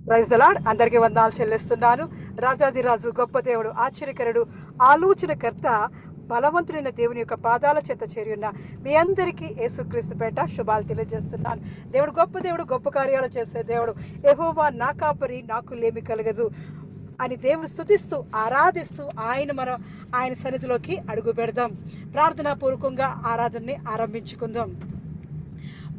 Praise the lord. అందరికీ వందనాలు చెల్లిస్తున్నాను. రాజాదిరాజు, గొప్ప దేవుడు, ఆశ్చర్యకరుడు, ఆలోచనకర్త, బలవంతుడైన దేవుని యొక్క పాదాల చెంత చేరి ఉన్న మీ అందరికీ యేసుక్రీస్తు పేట శుభాలు తెలియజేస్తున్నాను. దేవుడు గొప్ప దేవుడు, గొప్ప కార్యాలు చేసే దేవుడు. యెహోవా నా కాపరి, నాకు లేమి కలగదు అని దేవుడు స్తుతిస్తూ ఆరాధిస్తూ ఆయన సన్నిధిలోకి అడుగు పెడదాం. ప్రార్థనాపూర్వకంగా ఆరాధనని ఆరంభించుకుందాం.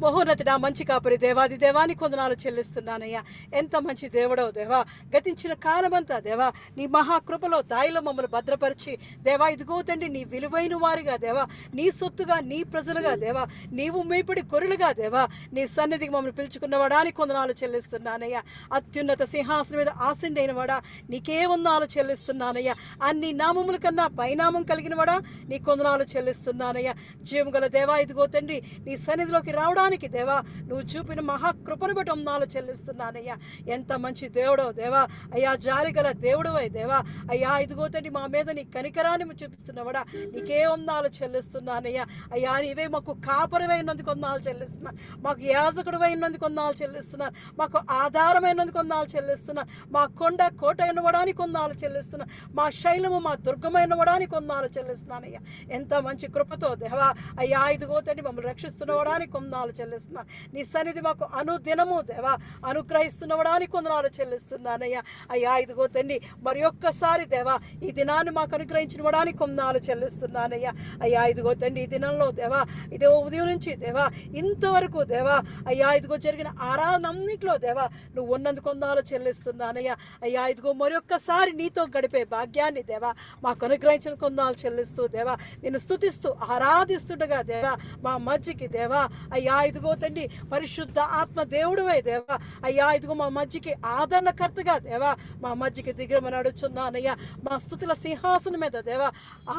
మహోన్నతుడా, మంచి కాపరి, దేవాది దేవాని కొందనాలు చెల్లిస్తున్నానయ్యా. ఎంత మంచి దేవుడో దేవా. గతించిన కాలమంతా దేవా నీ మహాకృపలో దాయిలో మమ్మల్ని భద్రపరిచి దేవా, ఇదిగో తండ్రి, నీ విలువైన వారిగా దేవా, నీ సొత్తుగా, నీ ప్రజలుగా దేవా, నీవు మేపడి గొర్రెలుగా దేవా నీ సన్నిధికి మమ్మల్ని పిలుచుకున్నవాడాని కొందనాలు చెల్లిస్తున్నానయ్యా. అత్యున్నత సింహాసనం మీద ఆసీనుడైన వాడా, నీకే వందనాలు చెల్లిస్తున్నానయ్యా. అన్ని నామముల కన్నా పైనామం కలిగిన వాడా, నీ కొందనాలు చెల్లిస్తున్నానయ్యా. జీవం గల దేవా, ఇదిగో తండ్రి, నీ సన్నిధిలోకి రావడానికి దేవా నువ్వు చూపిన మహాకృపను బట్టి వందనాలు చెల్లిస్తున్నానయ్యా. ఎంత మంచి దేవుడో దేవా. అయ్యా, జాలి గల దేవుడు అయి దేవా. అయ్యా, ఇదిగో తండ్రి, మా మీద నీ కనికరాన్ని చూపిస్తున్నవాడా, నీకే వందనాలు చెల్లిస్తున్నానయ్యా. అయ్యా, నీవే మాకు కాపరివైనందుకు వందనాలు చెల్లిస్తున్నాను. మాకు యాజకుడివైనందుకు వందనాలు చెల్లిస్తున్నాను. మాకు ఆధారమైనందుకు వందనాలు చెల్లిస్తున్నాను. మా కొండ కోట అయినవడానికి వందనాలు చెల్లిస్తున్నాను. మా శైలము, మా దుర్గమైనవడానికి వందనాలు చెల్లిస్తున్నానయ్యా. ఎంత మంచి కృపతో దేవా. అయ్యా, ఇదిగో తండ్రి, మమ్మల్ని రక్షిస్తున్నవడానికి వందనాలు చెల్లిస్తున్నాను. నీ సన్నిధి మాకు అనుదినము దేవా అనుగ్రహిస్తున్నవడానికి వందనాలు చెల్లిస్తున్నానయ్యా. అయ్యా, ఇదిగో తండ్రి, మరి ఒక్కసారి దేవా ఈ దినాన్ని మాకు అనుగ్రహించినవడానికి వందనాలు చెల్లిస్తున్నానయ్యా. అయ్యా, ఇదిగో తండ్రి, ఈ దినంలో దేవా ఇదే ఉదయం నుంచి దేవా ఇంతవరకు దేవా అయ్యా, ఇదిగో జరిగిన ఆరాధనన్నింటిలో దేవా నువ్వు ఉన్నందుకు వందనాలు చెల్లిస్తున్నానయ్యా. అయ్యా, ఇదిగో మరి ఒక్కసారి నీతో గడిపే భాగ్యాన్ని దేవా మాకు అనుగ్రహించిన వందనాలు చెల్లిస్తూ దేవా నిన్ను స్తుతిస్తూ ఆరాధిస్తుండగా దేవా మా మధ్యకి దేవా అయ్యా, ఇదిగో తండ్రి, పరిశుద్ధ ఆత్మ దేవుడువే దేవా. అయ్యా, ఇదిగో మా మధ్యకి ఆదరణకర్తగా దేవా మా మధ్యకి దిగమని అడుగుచున్నానయ్యా. మా స్తుతుల సింహాసనం మీద దేవా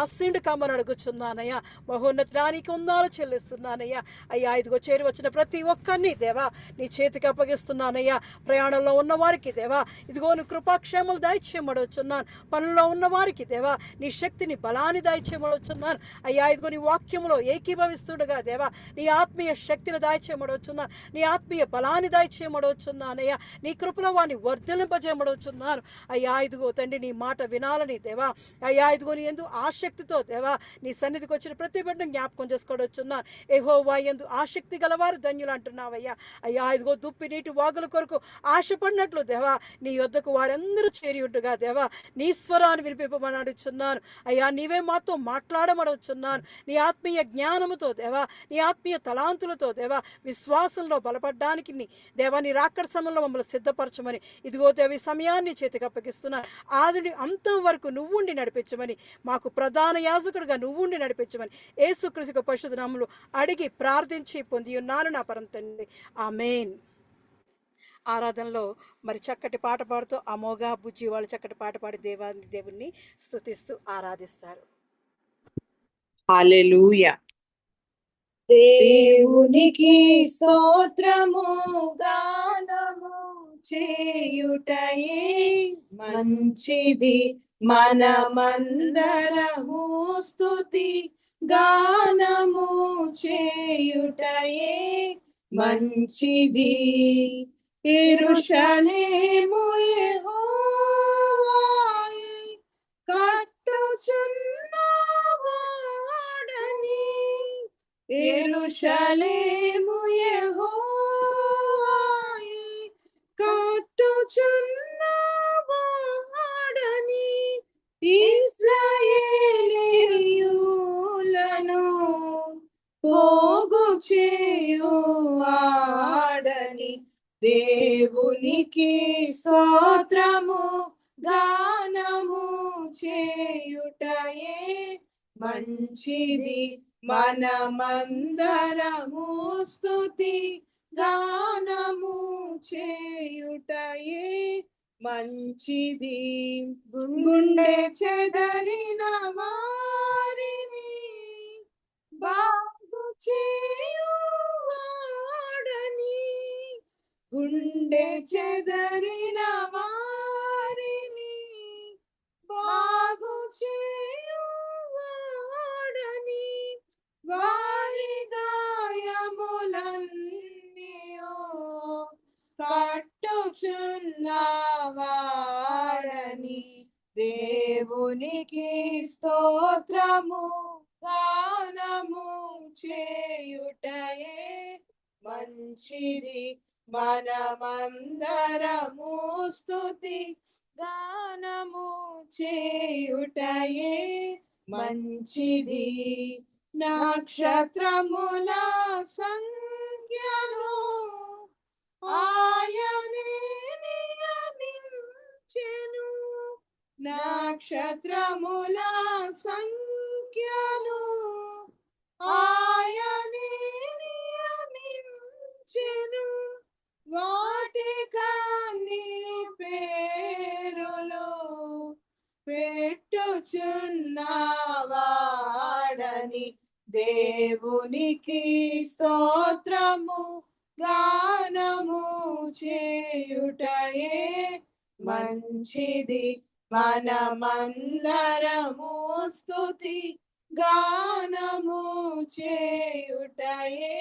ఆసీనుడు కమ్మని అడుగుచున్నానయ్యా. మహోన్నతానికి వందనాలు చెల్లిస్తున్నానయ్యా. అయ్యా, ఇదిగో చేరి వచ్చిన ప్రతి ఒక్కరిని దేవా నీ చేతికి అప్పగిస్తున్నానయ్యా. ప్రయాణంలో ఉన్న వారికి దేవా ఇదిగో నీ కృపాక్షేమలు దయచేయమడుచున్నాను. పనుల్లో ఉన్న వారికి దేవా నీ శక్తిని, బలాన్ని దయచేయమడుచున్నాను. అయ్యా, ఇదిగో నీ వాక్యములో ఏకీభవిస్తుండగా దేవా నీ ఆత్మీయ శక్తిని దాయిచేయమడవచ్చున్నాను. నీ ఆత్మీయ బలాన్ని దాయిచేయమడవచ్చున్నానయ్యా. నీ కృపలో వాడిని వర్ధలింపజేయమడవచ్చున్నాను. అయ్యా, ఇదిగో తండ్రి, నీ మాట వినాలని దేవా. అయ్యా, ఇదిగో నీ ఎందు ఆసక్తితో దేవా నీ సన్నిధికి వచ్చిన ప్రతి బిడ్డను జ్ఞాపకం చేసుకోవచ్చున్నాను. యెహోవా యందు ఆసక్తి గలవారు ధన్యులు అంటున్నావయ్యా. అయ్యా, ఇదిగో దుప్పి నీటి వాగుల కొరకు ఆశపడినట్లు దేవా నీ యొద్దకు వారందరూ చేరి ఉంటుగా దేవా నీ స్వరాన్ని వినిపింపమని అడుగుచున్నాను. అయ్యా, నీవే మాతో మాట్లాడమడవచ్చున్నాను. నీ ఆత్మీయ జ్ఞానముతో దేవా, నీ ఆత్మీయ తలాంతులతో దేవా విశ్వాసంలో బలపడడానికి దేవా నీ రాకడ సమయంలో మమ్మల్ని సిద్ధపరచమని ఇదిగో దేవి సమయాన్ని చేతికి అప్పగిస్తున్నాను. ఆదిని అంతం వరకు నువ్వుండి నడిపించమని, మాకు ప్రధాన యాజకుడిగా నువ్వుండి నడిపించమని యేసుక్రీస్తు పరిశుద్ధ నామములో అడిగి ప్రార్థించి పొంది ఉన్నాను నా పరమ తండ్రి. ఆమేన్. ఆరాధనలో మరి చక్కటి పాట పాడుతూ అమోఘ, బుజ్జి వాళ్ళు చక్కటి పాట పాడి దేవుణ్ణి స్తుతిస్తూ ఆరాధిస్తారు. హల్లెలూయా. దేవునికి స్తోత్రము గానము చేయుటయే మంచిది. మనమందరము స్తుతి గానము చేయుటయే మంచిది. యెరూషలేము యెహోవాయే కట్టుచున్నవాడని, యెరూషలేము యెహోవాయే కట్టుచున్నవాడని, ఇశ్రాయేలీయులను పోగు చేయువాడని. దేవునికి స్తోత్రము గానము చేయుటయే మంచిది. మనమందరము స్తుతి గానము చేయుటయే మంచిది. గుండె చెదరిన వారిని బాగు చేయువాడని, గుండె చెదరిన వారిని బాగు చేయువాడని, వారి గాయములన్నీయో కట్టు పెట్టుచున్నవాడని దేవునికి స్తోత్రము గానము చేయుటయే మంచిది. మనమందరము స్తుతి గానము చేయుటయే మంచిది. నక్షత్రముల సంఖ్యను ఆయనే నియమించెను. నక్షత్రముల సంఖ్యను ఆయనే నియమించెను. వాటికన్ని పేరులు పెట్టుచున్నవాడని దేవునికి స్తోత్రము గానము చేయుటయే మంచిది. మనమందరము స్తుతి గానము చేయుటయే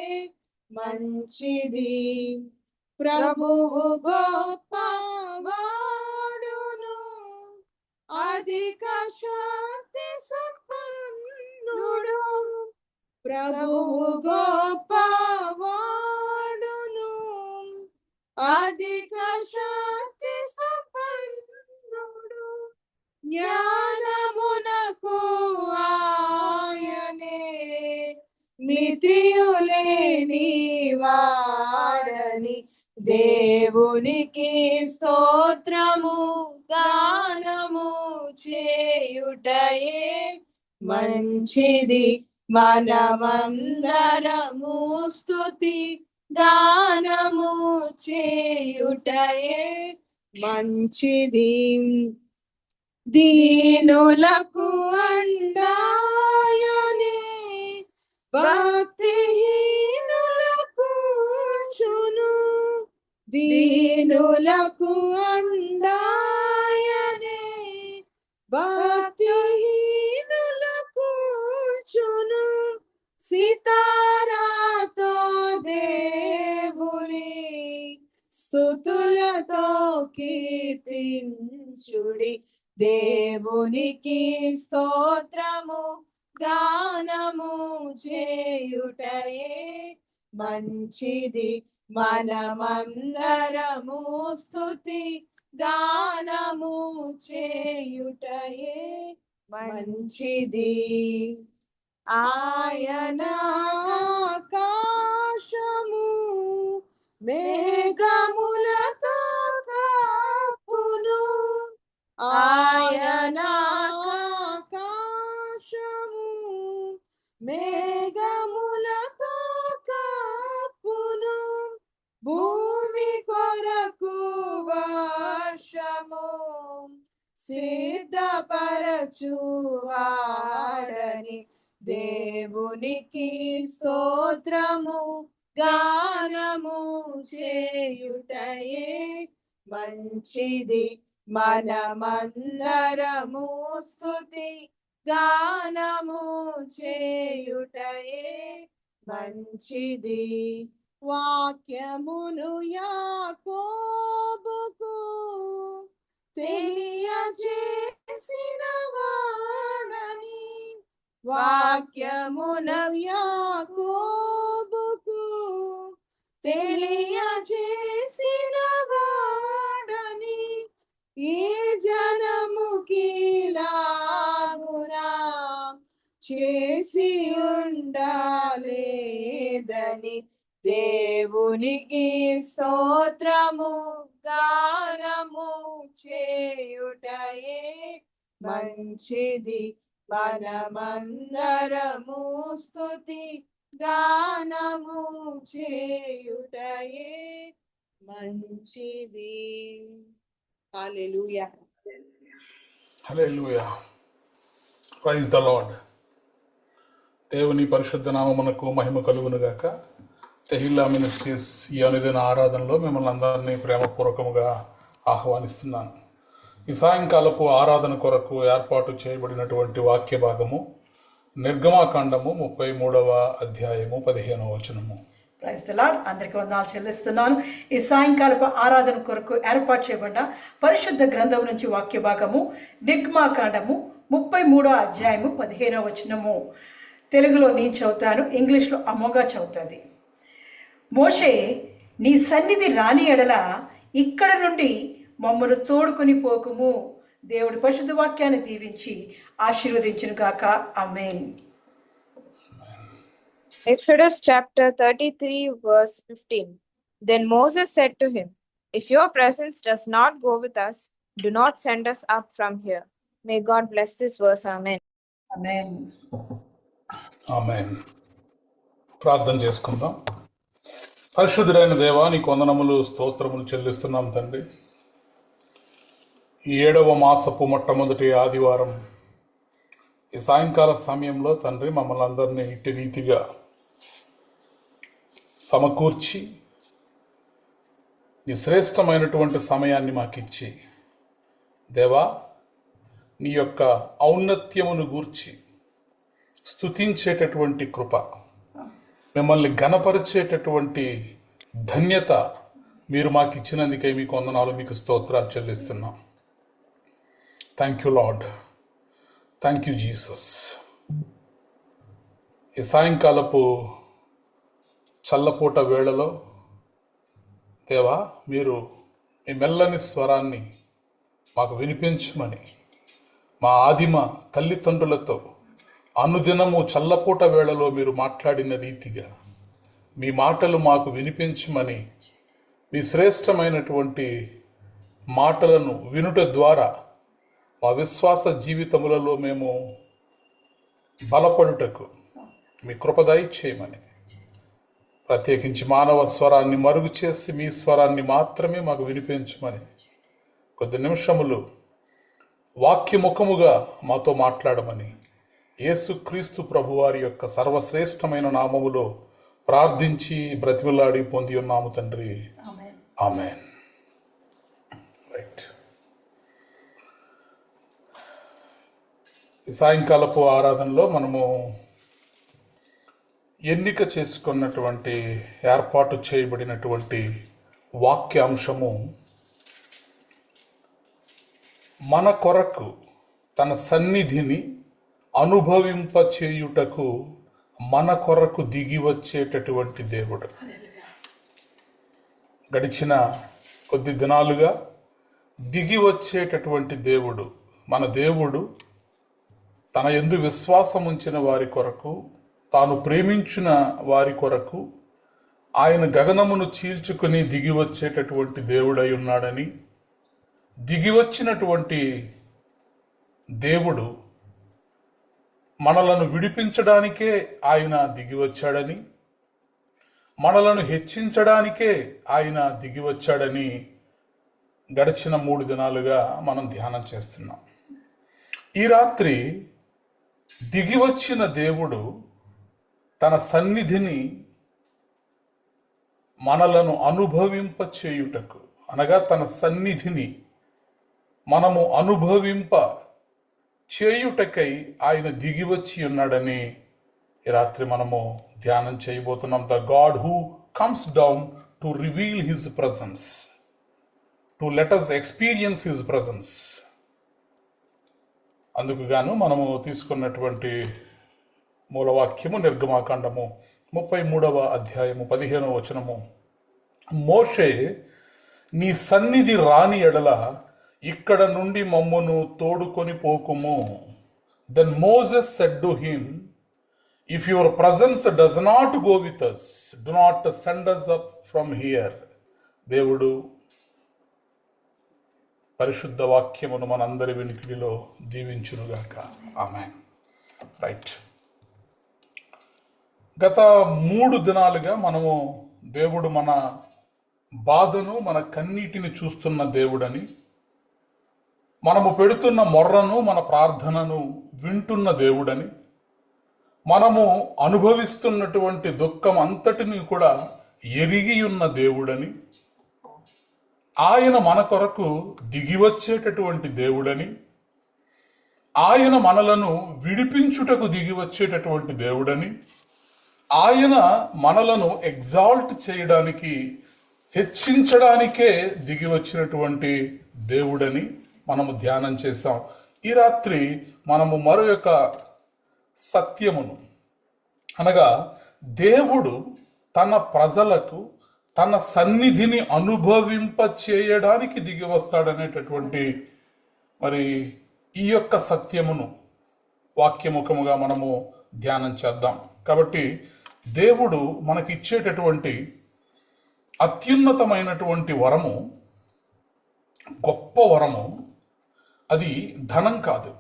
మంచిది. ప్రభువు గొప్పవాడును, అధిక శక్తి సంపన్నుడు. ప్రభువు గొప్పవాడును, అధిక శక్తి సంపన్నుడు. జ్ఞానమునకు ఆయనే మితియులేని వాడని దేవునికి స్తోత్రము గానము చేయుటయే మంచిది. మనమందరము స్తుతి గానము చేయుటయే మంచిది. దీనులకు అండాయనే భక్తిహీనులకు చును. దీనులకు అండాయనే భక్తిహీనులకు చును. సితారాతో దేవుని స్తుతులతో కీర్తించుడి. దేవునికి స్తోత్రము గానము చేయుటయే మంచిది. మనమందరము స్తుతి గానము చేయుటయే మంచిది. ఆయన ఆకాశము మేఘములతో కప్పును. ఆయన ఆకాశము మేఘములతో కప్పును. భూమి కొరకు వర్షము సిద్ధపరచువాడని దేవునికి స్తోత్రము గానము చేయుటయే మంచిది. మనమందరము స్తుతి గానము చేయుటయే మంచిది. వాక్యమును యాకోబుకు తెలియజేసిన వాడని వాక్యమును యాకోబుకు తెలియజేసిన వాడని ఈ జనముకి లాగునా చేసి ఉండాలేదని దేవునికి స్తోత్రము గానము చేయుటయే మంచిది. మనమందరము స్తుతి గానము చేయుటయే మంచిది. Hallelujah. Hallelujah. Praise the Lord. దేవుని పరిశుద్ధ నామమునకు మహిమ కలుగునుగాక. తెహిల్లా మినిస్ట్రీస్ ఈ అనుదిన ఆరాధనలో మిమ్మల్ని అందరినీ ప్రేమపూర్వకముగా ఆహ్వానిస్తున్నాను. ఈ సాయంకాలపు ఆరాధన కొరకు ఏర్పాటు చేయబడినటువంటి వాక్య భాగము నిర్గమాకాండము 33వ అధ్యాయము 15వ వచనము. Praise the Lord. అందరికీ వందనాలు చెల్లిస్తున్నాను. ఈ సాయంకాలపు ఆరాధన కొరకు ఏర్పాటు చేయబడిన పరిశుద్ధ గ్రంథం నుంచి వాక్య భాగము నిర్గమాకాండము 33వ అధ్యాయము 15వ వచనము. తెలుగులో నేను చదువుతాను, ఇంగ్లీష్లో అమ్మగా చదువుతుంది. మోషే, నీ సన్నిధి రాని ఎడల ఇక్కడ నుండి మమ్మను తోడుకొని పోకుము. దేవుడి పరిశుద్ధ వాక్యాన్ని దీవించి ఆశీర్వదించును గాక. ఆమేన్. Exodus chapter 33 verse 15. Then Moses said to him, if your presence does not go with us, do not send us up from here. May God bless this verse. Amen. ఆమేన్. ఆమేన్. ప్రార్థన చేసుకుందాం. పరిశుద్ధుడైన దేవా, నీకు వందనములు స్తోత్రములు చెల్లిస్తున్నాం తండ్రి. ఈ 7వ మాసపు మొట్టమొదటి ఆదివారం ఈ సాయంకాల సమయంలో తండ్రి మమ్మల్ని అందరినీ ఇట్టి రీతిగా సమకూర్చి నీ శ్రేష్టమైనటువంటి సమయాన్ని మాకిచ్చి దేవా, నీ యొక్క ఔన్నత్యమును గూర్చి స్తుతించేటటువంటి కృప, మిమ్మల్ని ఘనపరిచేటటువంటి ధన్యత మీరు మాకు ఇచ్చినందుకే మీకు వందనాలు, మీకు స్తోత్రాలు చెల్లిస్తున్నాం. Thank you Lord, thank you Jesus. ఈ సాయంకాలపు చల్లపూట వేళలో దేవా, మీరు మీ మెల్లని స్వరాన్ని మాకు వినిపించమని మా ఆదిమ తల్లిదండ్రులతో అనుదినము చల్లపూట వేళలో మీరు మాట్లాడిన రీతిగా మీ మాటలు మాకు వినిపించమని, మీ శ్రేష్టమైనటువంటి మాటలను వినుట ద్వారా మా విశ్వాస జీవితములలో మేము బలపడుటకు మీ కృప దయచేయమని, ప్రత్యేకించి మానవ స్వరాన్ని మరుగు చేసి మీ స్వరాన్ని మాత్రమే మాకు వినిపించమని, కొద్ది నిమిషములు వాక్యముఖముగా మాతో మాట్లాడమని యేసుక్రీస్తు ప్రభువారి యొక్క సర్వశ్రేష్టమైన నామములో ప్రార్థించి బ్రతిమలాడి పొంది ఉన్నాము తండ్రి. ఆమేన్. రైట్. ఈ సాయంకాలపు ఆరాధనలో మనము ఎన్నిక చేసుకున్నటువంటి ఏర్పాటు చేయబడినటువంటి వాక్యాంశము, మన కొరకు తన సన్నిధిని అనుభవింపచేయుటకు మన కొరకు దిగి వచ్చేటటువంటి దేవుడు. గడిచిన కొద్ది దినాలుగా దిగి వచ్చేటటువంటి దేవుడు, మన దేవుడు తన యందు విశ్వాసం ఉంచిన వారి కొరకు, తాను ప్రేమించిన వారి కొరకు ఆయన గగనమును చీల్చుకుని దిగి వచ్చేటటువంటి దేవుడై ఉన్నాడని, దిగి వచ్చినటువంటి దేవుడు మనలను విడిపించడానికే ఆయన దిగి వచ్చాడని, మనలను హెచ్చించడానికే ఆయన దిగి వచ్చాడని గడిచిన 3 దినాలుగా మనం ధ్యానం చేస్తున్నాం. ఈ రాత్రి దిగి వచ్చిన దేవుడు తన సన్నిధిని మనలను అనుభవింప చేయుటకు, అనగా తన సన్నిధిని మనము అనుభవింప చేయుటకై ఆయన దిగి వచ్చి ఉన్నాడని ఈ రాత్రి మనము ధ్యానం చేయబోతున్నాం. The God who comes down to reveal his presence, to let us experience his presence. అందుకు గాను మనము తీసుకున్నటువంటి మూలవాక్యము నిర్గమాకాండము 33వ అధ్యాయము 15వ వచనము. మోషే, నీ సన్నిధి రాని ఎడల ఇక్కడ నుండి మమ్మను తోడుకొని పోకుము. Then Moses said to him, if your presence does not go with us, do not send us up from here. దేవుడు పరిశుద్ధ వాక్యమును మనందరి వెనుకడిలో దీవించునుగాక. ఆమేన్. రైట్. గత 3 దినాలుగా మనము దేవుడు మన బాధను, మన కన్నీటిని చూస్తున్న దేవుడని, మనము పెడుతున్న మొర్రను, మన ప్రార్థనను వింటున్న దేవుడని, మనము అనుభవిస్తున్నటువంటి దుఃఖం అంతటిని కూడా ఎరిగి ఉన్న దేవుడని, ఆయన మన కొరకు దిగి వచ్చేటటువంటి దేవుడని, ఆయన మనలను విడిపించుటకు దిగి వచ్చేటటువంటి దేవుడని, ఆయన మనలను ఎగ్జాల్ట్ చేయడానికి, హెచ్చించడానికే దిగి వచ్చినటువంటి దేవుడని మనము ధ్యానం చేశాం. ఈ రాత్రి మనము మరొక సత్యమును, అనగా దేవుడు తన ప్రజలకు తన సన్నిధిని అనుభవింప చేయడానికి దిగి వస్తాడనేటటువంటి మరి ఈ యొక్క సత్యమును వాక్యముఖముగా మనము ధ్యానం చేద్దాం. కాబట్టి దేవుడు మనకిచ్చేటటువంటి అత్యున్నతమైనటువంటి వరము, గొప్ప వరము, అది ధనం కాదు.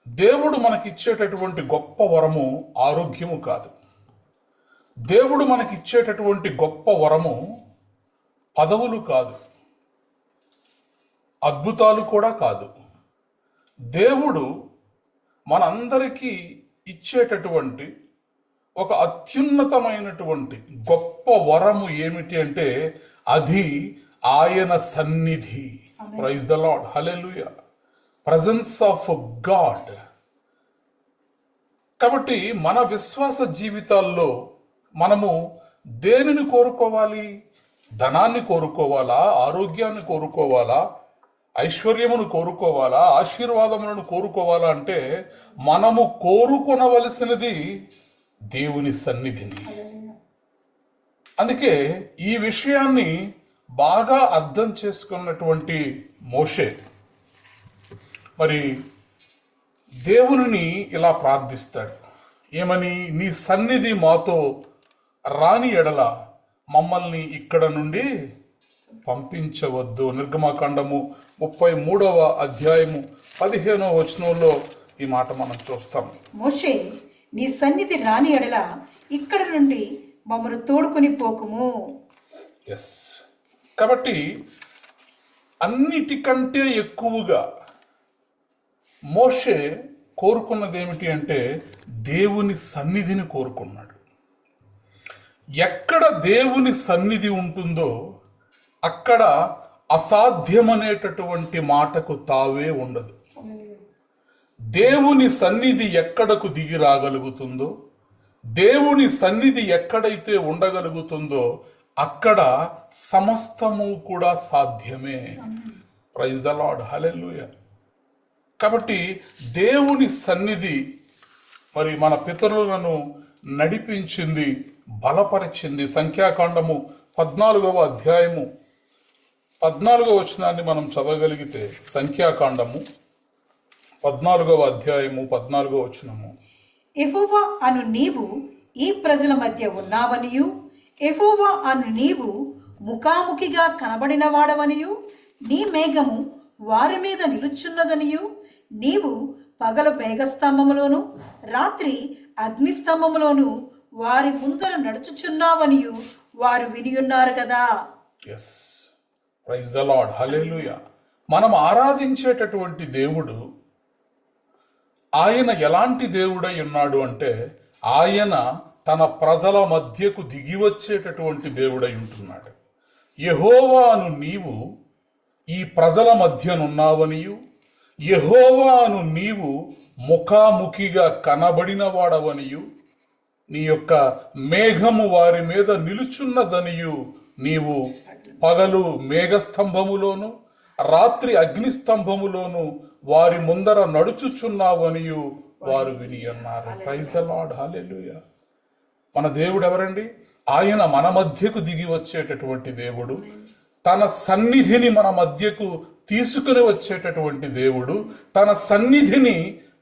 దేవుడు మనకిచ్చేటటువంటి గొప్ప వరము ఆరోగ్యము కాదు. దేవుడు మనకిచ్చేటటువంటి గొప్ప వరము పదవులు కాదు, అద్భుతాలు కూడా కాదు. దేవుడు మనందరికీ ఇచ్చేటటువంటి ఒక అత్యున్నతమైనటువంటి గొప్ప వరము ఏమిటి అంటే అది ఆయన సన్నిధి. Praise the Lord, hallelujah. Presence of God. కాబట్టి మన విశ్వాస జీవితాల్లో మనము దేనిని కోరుకోవాలి? ధనాన్ని కోరుకోవాలా? ఆరోగ్యాన్ని కోరుకోవాలా? ఐశ్వర్యమును కోరుకోవాలా? ఆశీర్వాదములను కోరుకోవాలా? అంటే మనము కోరుకొనవలసినది దేవుని సన్నిధిని. అందుకే ఈ విషయాన్ని బాగా అర్థం చేసుకున్నటువంటి మోషే మరి దేవునిని ఇలా ప్రార్థిస్తాడు. ఏమని? నీ సన్నిధి మాతో రాని ఎడల మమ్మల్ని ఇక్కడ నుండి పంపించవద్దు. నిర్గమకాండము 33వ అధ్యాయము 15వ వచనంలో ఈ మాట మనం చూస్తాం. మోషే, నీ సన్నిధి రాని ఎడల ఇక్కడ నుండి మమ్మల్ని తోడుకొని పోకుము. ఎస్. కాబట్టి అన్నిటికంటే ఎక్కువగా మోషే కోరుకున్నది ఏమిటి అంటే దేవుని సన్నిధిని కోరుకున్నాడు. ఎక్కడ దేవుని సన్నిధి ఉంటుందో అక్కడ అసాధ్యమనేటటువంటి మాటకు తావే ఉండదు. దేవుని సన్నిధి ఎక్కడకు దిగి రాగలుగుతుందో, దేవుని సన్నిధి ఎక్కడైతే ఉండగలుగుతుందో అక్కడ సమస్తము కూడా సాధ్యమే. ప్రైజ్ ద లార్డ్, హల్లెలూయా. కాబట్టి దేవుని సన్నిధి మరి మన పితరులను నడిపించింది, బలపరిచింది. సంఖ్యాకాండము 14వ అధ్యాయము 14వ వచనాన్ని మనం చదవగలిగితే, సంఖ్యాకాండము 14వ అధ్యాయము 14వ వచనము, యెహోవా అను నీవు ఈ ప్రజల మధ్య ఉన్నావనియు, యెహోవా అను నీవు ముఖాముఖిగా కనబడిన వాడవనియు, నీ మేఘము వారి మీద నిలుచున్నదనియు, నీవు పగలు మేఘస్తంభములోను రాత్రి అగ్నిస్తంభములోను వారి ముందర నడుచుచున్నావనియు వారు వినియున్నారు కదా. ఎస్, ప్రైజ్ ద లార్డ్, హల్లెలూయా. మనం ఆరాధించేటటువంటి దేవుడు, ఆయన ఎలాంటి దేవుడై ఉన్నాడు అంటే ఆయన తన ప్రజల మధ్యకు దిగి వచ్చేటటువంటి దేవుడై ఉంటున్నాడు. యెహోవా అను నీవు ఈ ప్రజల మధ్యనున్నావనియు, యెహోవా అను నీవు ముఖాముఖిగా కనబడిన వాడవనియు, నీ యొక్క మేఘము వారి మీద నిలుచున్నదనియు, నీవు పగలు మేఘస్తంభములోను రాత్రి అగ్నిస్తంభములోను వారి ముందర నడుచుచున్నావనియు వారు విని అన్నారు. ప్రైజ్ ద లార్డ్, హల్లెలూయా. మన దేవుడు ఎవరండి? ఆయన మన మధ్యకు దిగి వచ్చేటటువంటి దేవుడు, తన సన్నిధిని మన మధ్యకు తీసుకుని వచ్చేటటువంటి దేవుడు, తన సన్నిధిని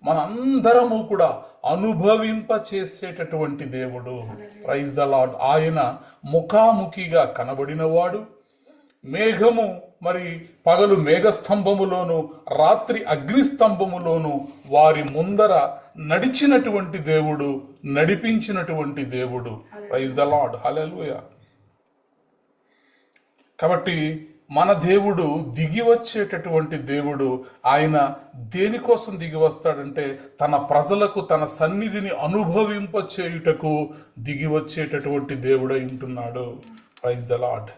మనందరము కూడా అనుభవింప చేసేటటువంటి దేవుడు. Praise the Lord. ఆయన ముఖాముఖిగా కనబడినవాడు. మేఘము మరి పగలు మేఘస్తంభములోను రాత్రి అగ్నిస్తంభములోను వారి ముందర నడిచినటువంటి దేవుడు, నడిపించినటువంటి దేవుడు. ప్రైజ్ ద లార్డ్, హల్లెలూయా. కాబట్టి మన దేవుడు దిగి వచ్చేటటువంటి దేవుడు. ఆయన దేనికోసం దిగి వస్తాడంటే తన ప్రజలకు తన సన్నిధిని అనుభవింప చేయుటకు దిగి వచ్చేటటువంటి దేవుడై ఉంటున్నాడు. Praise the Lord.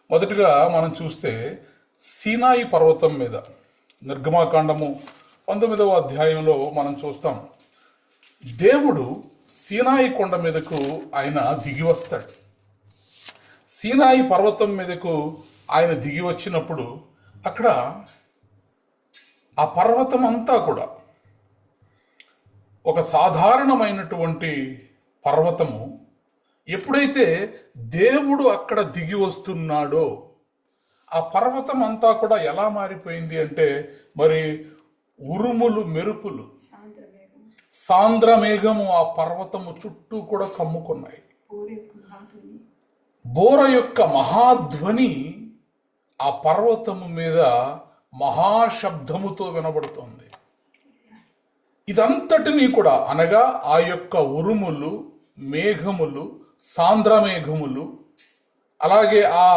మొదటిగా మనం చూస్తే సీనాయి పర్వతం మీద నిర్గమాకాండము 19వ అధ్యాయంలో మనం చూస్తాం. దేవుడు సీనాయి కొండ మీదకు ఆయన దిగి వస్తాడు. సీనాయి పర్వతం మీదకు ఆయన దిగి వచ్చినప్పుడు అక్కడ ఆ పర్వతం అంతా కూడా ఒక సాధారణమైనటువంటి పర్వతము. ఎప్పుడైతే దేవుడు అక్కడ దిగి వస్తున్నాడో ఆ పర్వతం అంతా కూడా ఎలా మారిపోయింది అంటే, మరి ఉరుములు మెరుపులు, సాంద్రమేఘము ఆ పర్వతము చుట్టూ కూడా కమ్ముకున్నాయి. బోర యొక్క మహాధ్వని ఆ పర్వతము మీద మహాశబ్దముతో వినబడుతోంది. ఇదంతటినీ కూడా అనగా ఆ యొక్క ఉరుములు, మేఘములు, సాంద్రమేఘములు, అలాగే ఆ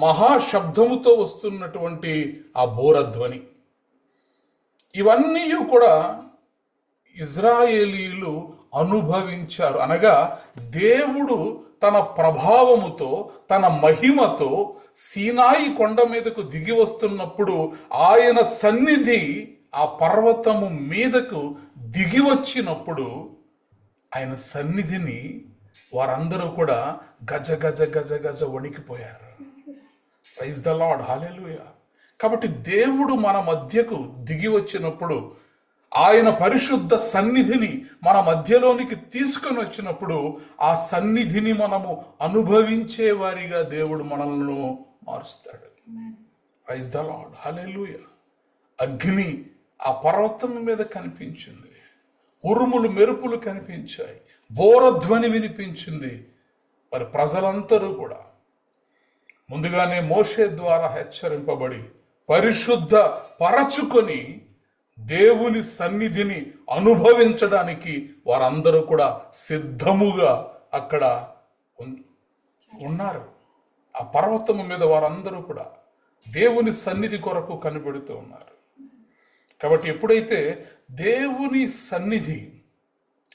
మహాశబ్దముతో వస్తున్నటువంటి ఆ బోరధ్వని, ఇవన్నీ కూడా ఇజ్రాయేలీలు అనుభవించారు. అనగా దేవుడు తన ప్రభావముతో, తన మహిమతో సీనాయి కొండ మీదకు దిగి వస్తున్నప్పుడు ఆయన సన్నిధి ఆ పర్వతము మీదకు దిగి వచ్చినప్పుడు ఆయన సన్నిధిని వారందరూ కూడా గజ గజ గజ గజ వణికిపోయారు. ప్రైజ్ ద లార్డ్, హల్లెలూయా. కాబట్టి దేవుడు మన మధ్యకు దిగి వచ్చినప్పుడు, ఆయన పరిశుద్ధ సన్నిధిని మన మధ్యలోనికి తీసుకొని వచ్చినప్పుడు ఆ సన్నిధిని మనము అనుభవించే వారిగా దేవుడు మనల్ని మారుస్తాడు. ప్రైజ్ ద లార్డ్, హల్లెలూయా. అగ్ని ఆ పర్వతం మీద కనిపించింది, ఉరుములు మెరుపులు కనిపించాయి, బోరధ్వని వినిపించింది. మరి ప్రజలందరూ కూడా ముందుగానే మోషే ద్వారా హెచ్చరింపబడి పరిశుద్ధ పరచుకొని దేవుని సన్నిధిని అనుభవించడానికి వారందరూ కూడా సిద్ధముగా అక్కడ ఉన్నారు. ఆ పర్వతము మీద వారందరూ కూడా దేవుని సన్నిధి కొరకు కనిపెడుతూ ఉన్నారు. కాబట్టి ఎప్పుడైతే దేవుని సన్నిధి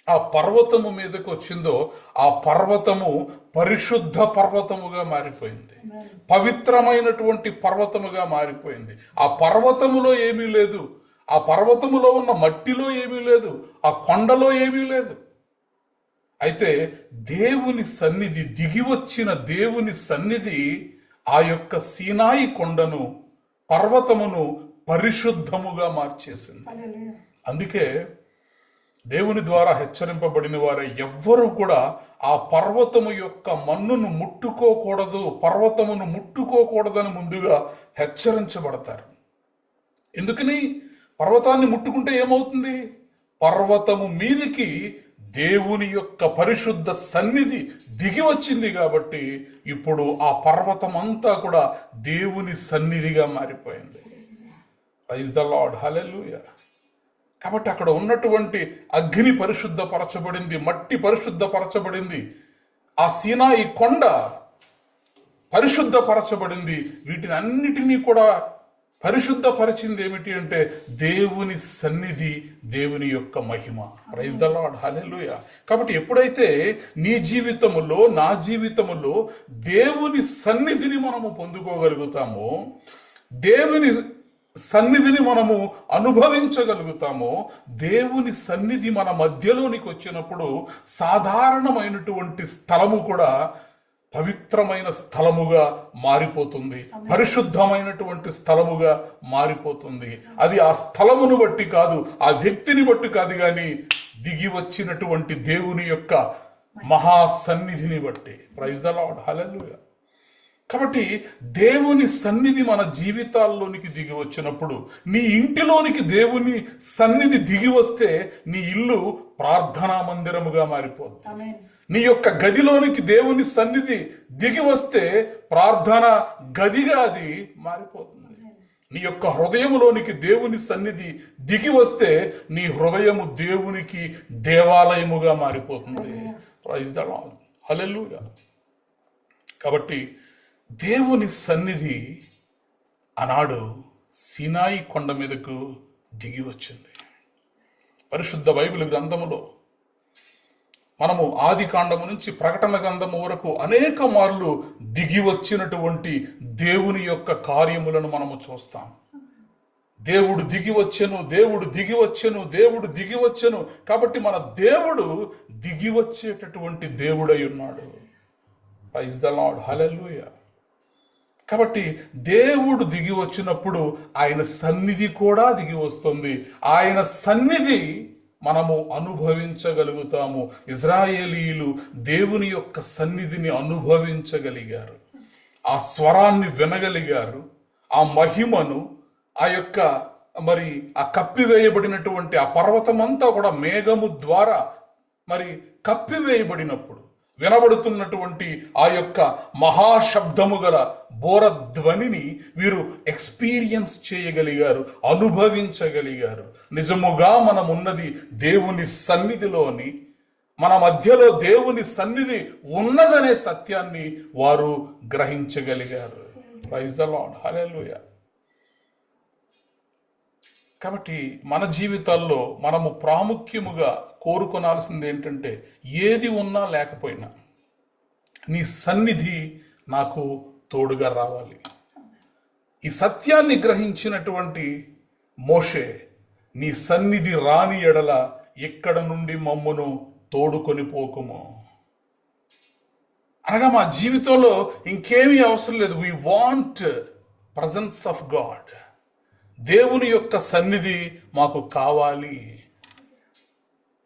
ఆ పర్వతము మీదకు వచ్చిందో ఆ పర్వతము పరిశుద్ధ పర్వతముగా మారిపోయింది, పవిత్రమైనటువంటి పర్వతముగా మారిపోయింది. ఆ పర్వతములో ఏమీ లేదు, ఆ పర్వతములో ఉన్న మట్టిలో ఏమీ లేదు, ఆ కొండలో ఏమీ లేదు. అయితే దేవుని సన్నిధి, దిగి వచ్చిన దేవుని సన్నిధి ఆ యొక్క సీనాయి కొండను, పర్వతమును పరిశుద్ధముగా మార్చేసింది. అందుకే దేవుని ద్వారా హెచ్చరింపబడిన వారే ఎవ్వరూ కూడా ఆ పర్వతము యొక్క మన్నును ముట్టుకోకూడదు, పర్వతమును ముట్టుకోకూడదని ముందుగా హెచ్చరించబడతారు. ఎందుకని? పర్వతాన్ని ముట్టుకుంటే ఏమవుతుంది? పర్వతము మీదికి దేవుని యొక్క పరిశుద్ధ సన్నిధి దిగి వచ్చింది కాబట్టి ఇప్పుడు ఆ పర్వతం అంతా కూడా దేవుని సన్నిధిగా మారిపోయింది. ప్రైజ్ ద లార్డ్, హల్లెలూయా. కాబట్టి అక్కడ ఉన్నటువంటి అగ్ని పరిశుద్ధపరచబడింది, మట్టి పరిశుద్ధపరచబడింది, ఆ సీనాయి కొండ పరిశుద్ధపరచబడింది. వీటిని అన్నిటినీ కూడా పరిశుద్ధపరిచింది ఏమిటి అంటే దేవుని సన్నిధి, దేవుని యొక్క మహిమ. ప్రైజ్ ద లార్డ్, హల్లెలూయా. కాబట్టి ఎప్పుడైతే నీ జీవితములో, నా జీవితములో దేవుని సన్నిధిని మనము పొందుకోగలుగుతామో, దేవుని సన్నిధిని మనము అనుభవించగలుగుతామో, దేవుని సన్నిధి మన మధ్యలోనికి వచ్చినప్పుడు సాధారణమైనటువంటి స్థలము కూడా పవిత్రమైన స్థలముగా మారిపోతుంది, పరిశుద్ధమైనటువంటి స్థలముగా మారిపోతుంది. అది ఆ స్థలమును బట్టి కాదు, ఆ వ్యక్తిని బట్టి కాదు, కానీ దిగి వచ్చినటువంటి దేవుని యొక్క మహాసన్నిధిని బట్టి. ప్రైజ్ ద లార్డ్, హల్లెలూయా. కాబట్టి దేవుని సన్నిధి మన జీవితాల్లోనికి దిగి వచ్చినప్పుడు, నీ ఇంటిలోనికి దేవుని సన్నిధి దిగి వస్తే నీ ఇల్లు ప్రార్థనా మందిరముగా మారిపోతుంది. నీ యొక్క గదిలోనికి దేవుని సన్నిధి దిగి వస్తే ప్రార్థన గదిగా అది మారిపోతుంది. నీ యొక్క హృదయములోనికి దేవుని సన్నిధి దిగి వస్తే నీ హృదయము దేవునికి దేవాలయముగా మారిపోతుంది. ప్రైజ్ ద లార్డ్, హల్లెలూయా. కాబట్టి దేవుని సన్నిధి ఆనాడు సీనాయి కొండ మీదకు దిగి వచ్చింది. పరిశుద్ధ బైబిల్ గ్రంథములో మనము ఆది కాండము నుంచి ప్రకటన గ్రంథము వరకు అనేక మార్లు దిగి వచ్చినటువంటి దేవుని యొక్క కార్యములను మనము చూస్తాం. దేవుడు దిగి వచ్చెను, దేవుడు దిగి వచ్చెను, దేవుడు దిగి వచ్చెను. కాబట్టి మన దేవుడు దిగి వచ్చేటటువంటి దేవుడై ఉన్నాడు. ప్రైజ్ ద లార్డ్, హల్లెలూయా. కాబట్టి దేవుడు దిగి వచ్చినప్పుడు ఆయన సన్నిధి కూడా దిగి వస్తుంది. ఆయన సన్నిధి మనము అనుభవించగలుగుతాము. ఇశ్రాయేలీయులు దేవుని యొక్క సన్నిధిని అనుభవించగలిగారు, ఆ స్వరాన్ని వినగలిగారు, ఆ మహిమను, ఆ యొక్క మరి ఆ కప్పివేయబడినటువంటి ఆ పర్వతమంతా కూడా మేఘము ద్వారా మరి కప్పివేయబడినప్పుడు వినబడుతున్నటువంటి ఆ యొక్క మహాశబ్దము గల బోరధ్వనిని వీరు ఎక్స్పీరియన్స్ చేయగలిగారు, అనుభవించగలిగారు. నిజముగా మనం ఉన్నది దేవుని సన్నిధిలోని, మన మధ్యలో దేవుని సన్నిధి ఉన్నదనే సత్యాన్ని వారు గ్రహించగలిగారు. ప్రైజ్ ద లార్డ్, హల్లెలూయా. కాబట్టి మన జీవితాల్లో మనము ప్రాముఖ్యముగా కోరుకోనాల్సింది ఏంటంటే, ఏది ఉన్నా లేకపోయినా నీ సన్నిధి నాకు తోడుగా రావాలి. ఈ సత్యాన్ని గ్రహించినటువంటి మోషే, నీ సన్నిధి రాని ఎడల ఎక్కడ నుండి మమ్మును తోడుకొని పోకుము అనగా, మా జీవితంలో ఇంకేమీ అవసరం లేదు. We want presence of God. దేవుని యొక్క సన్నిధి మాకు కావాలి.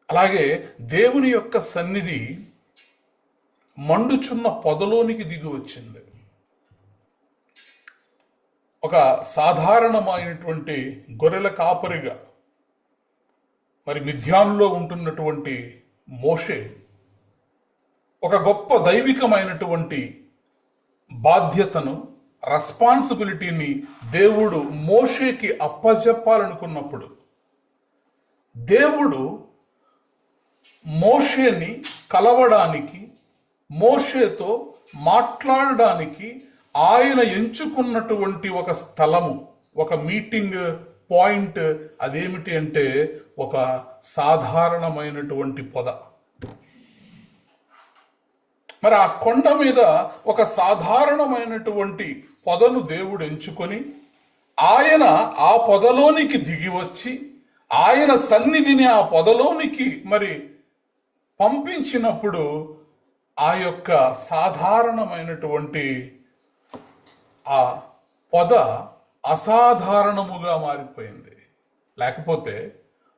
అలాగే దేవుని యొక్క సన్నిధి మండుచున్న పొదలోనికి దిగి వచ్చింది. ఒక సాధారణమైనటువంటి గొర్రెల కాపరిగా మరి మిద్యానులో ఉంటున్నటువంటి మోషే ఒక గొప్ప దైవికమైనటువంటి బాధ్యతను, రెస్పాన్సిబిలిటీని దేవుడు మోషేకి అప్పజెప్పాలనుకున్నప్పుడు, దేవుడు మోషేని కలవడానికి, మోషేతో మాట్లాడడానికి ఆయన ఎంచుకున్నటువంటి ఒక స్థలము, ఒక మీటింగ్ పాయింట్ అదేమిటి అంటే ఒక సాధారణమైనటువంటి పొద. మరి ఆ కొండ మీద ఒక సాధారణమైనటువంటి పొదను దేవుడు ఎంచుకొని ఆయన ఆ పొదలోనికి దిగి వచ్చి ఆయన సన్నిధిని ఆ పొదలోనికి మరి పంపించినప్పుడు ఆ యొక్క సాధారణమైనటువంటి ఆ పొద అసాధారణముగా మారిపోయింది. లేకపోతే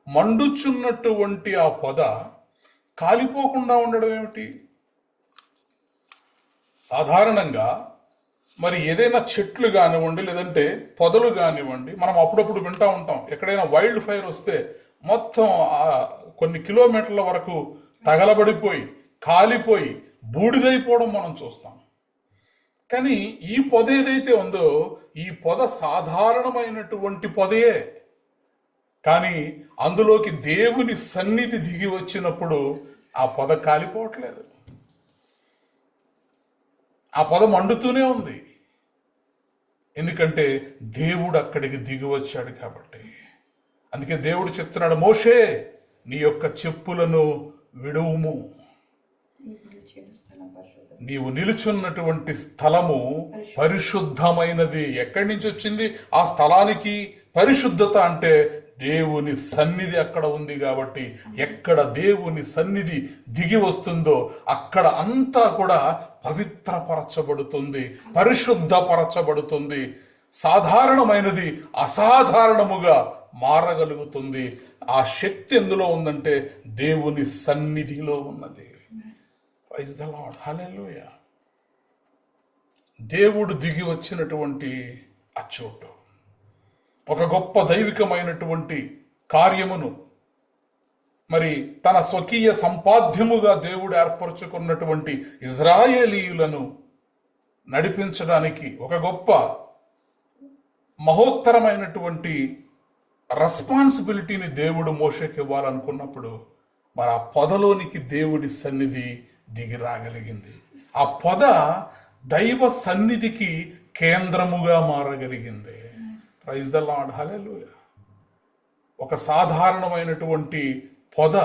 మండుచున్నటువంటి ఆ పొద కాలిపోకుండా ఉండడం ఏమిటి? సాధారణంగా మరి ఏదైనా చెట్లు కానివ్వండి, లేదంటే పొదలు కానివ్వండి, మనం అప్పుడప్పుడు వింటూ ఉంటాం, ఎక్కడైనా వైల్డ్ ఫైర్ వస్తే మొత్తం కొన్ని కిలోమీటర్ల వరకు తగలబడిపోయి కాలిపోయి బూడిదైపోవడం మనం చూస్తాం. కానీ ఈ పొద ఏదైతే ఉందో ఈ పొద సాధారణమైనటువంటి పొదయే. కానీ అందులోకి దేవుని సన్నిధి దిగి వచ్చినప్పుడు ఆ పొద కాలిపోవట్లేదు, ఆ పొద మండుతూనే ఉంది. ఎందుకంటే దేవుడు అక్కడికి దిగి వచ్చాడు కాబట్టి. అందుకే దేవుడు చెప్తున్నాడు, మోషే నీ యొక్క చెప్పులను విడువుము, నీవు నిలుచున్నటువంటి స్థలము పరిశుద్ధమైనది. ఎక్కడి నుంచి వచ్చింది ఆ స్థలానికి పరిశుద్ధత? అంటే దేవుని సన్నిధి అక్కడ ఉంది కాబట్టి. ఎక్కడ దేవుని సన్నిధి దిగి వస్తుందో అక్కడ అంతా కూడా పవిత్రపరచబడుతుంది, పరిశుద్ధపరచబడుతుంది. సాధారణమైనది అసాధారణముగా మారగలుగుతుంది. ఆ శక్తి ఎందులో ఉందంటే దేవుని సన్నిధిలో ఉన్నది. ప్రైజ్ ద లార్డ్, హల్లెలూయా. దేవుడు దిగి వచ్చినటువంటి ఆ చోటు ఒక గొప్ప దైవికమైనటువంటి కార్యమును మరి తన స్వకీయ సంపాద్యముగా దేవుడు ఏర్పరచుకున్నటువంటి ఇశ్రాయేలీయులను నడిపించడానికి ఒక గొప్ప మహోత్తరమైనటువంటి రెస్పాన్సిబిలిటీని దేవుడు మోషేకి ఇవ్వాలనుకున్నప్పుడు మరి ఆ పొదలోనికి దేవుడి సన్నిధి దిగి రాగలిగింది. ఆ పొద దైవ సన్నిధికి కేంద్రముగా మారగలిగింది. ప్రైజ్ ద లార్డ్, హల్లెలూయా. ఒక సాధారణమైనటువంటి పొద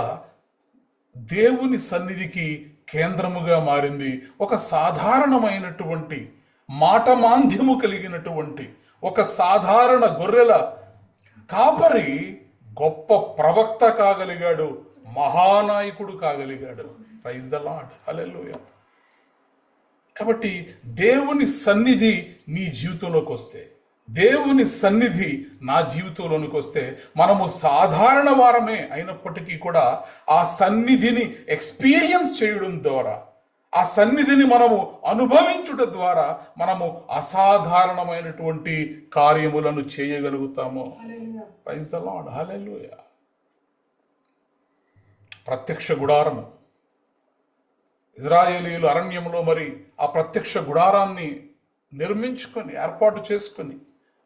దేవుని సన్నిధికి కేంద్రముగా మారింది. ఒక సాధారణమైనటువంటి మాట మాంద్యము కలిగినటువంటి ఒక సాధారణ గొర్రెల కాపరి గొప్ప ప్రవక్త కాగలిగాడు, మహానాయకుడు కాగలిగాడు. ప్రైజ్ ద లార్డ్, హల్లెలూయా. కాబట్టి దేవుని సన్నిధి నీ జీవితంలోకి వస్తే, దేవుని సన్నిధి నా జీవితంలోనికి వస్తే, మనము సాధారణ వారమే అయినప్పటికీ కూడా ఆ సన్నిధిని ఎక్స్పీరియన్స్ చేయడం ద్వారా, ఆ సన్నిధిని మనము అనుభవించుట ద్వారా మనము అసాధారణమైనటువంటి కార్యములను చేయగలుగుతాము. ప్రైజ్ ద లార్డ్, హల్లెలూయా. ప్రత్యక్ష గుడారము, ఇజ్రాయేలీయులు అరణ్యంలో మరి ఆ ప్రత్యక్ష గుడారాన్ని నిర్మించుకొని ఏర్పాటు చేసుకొని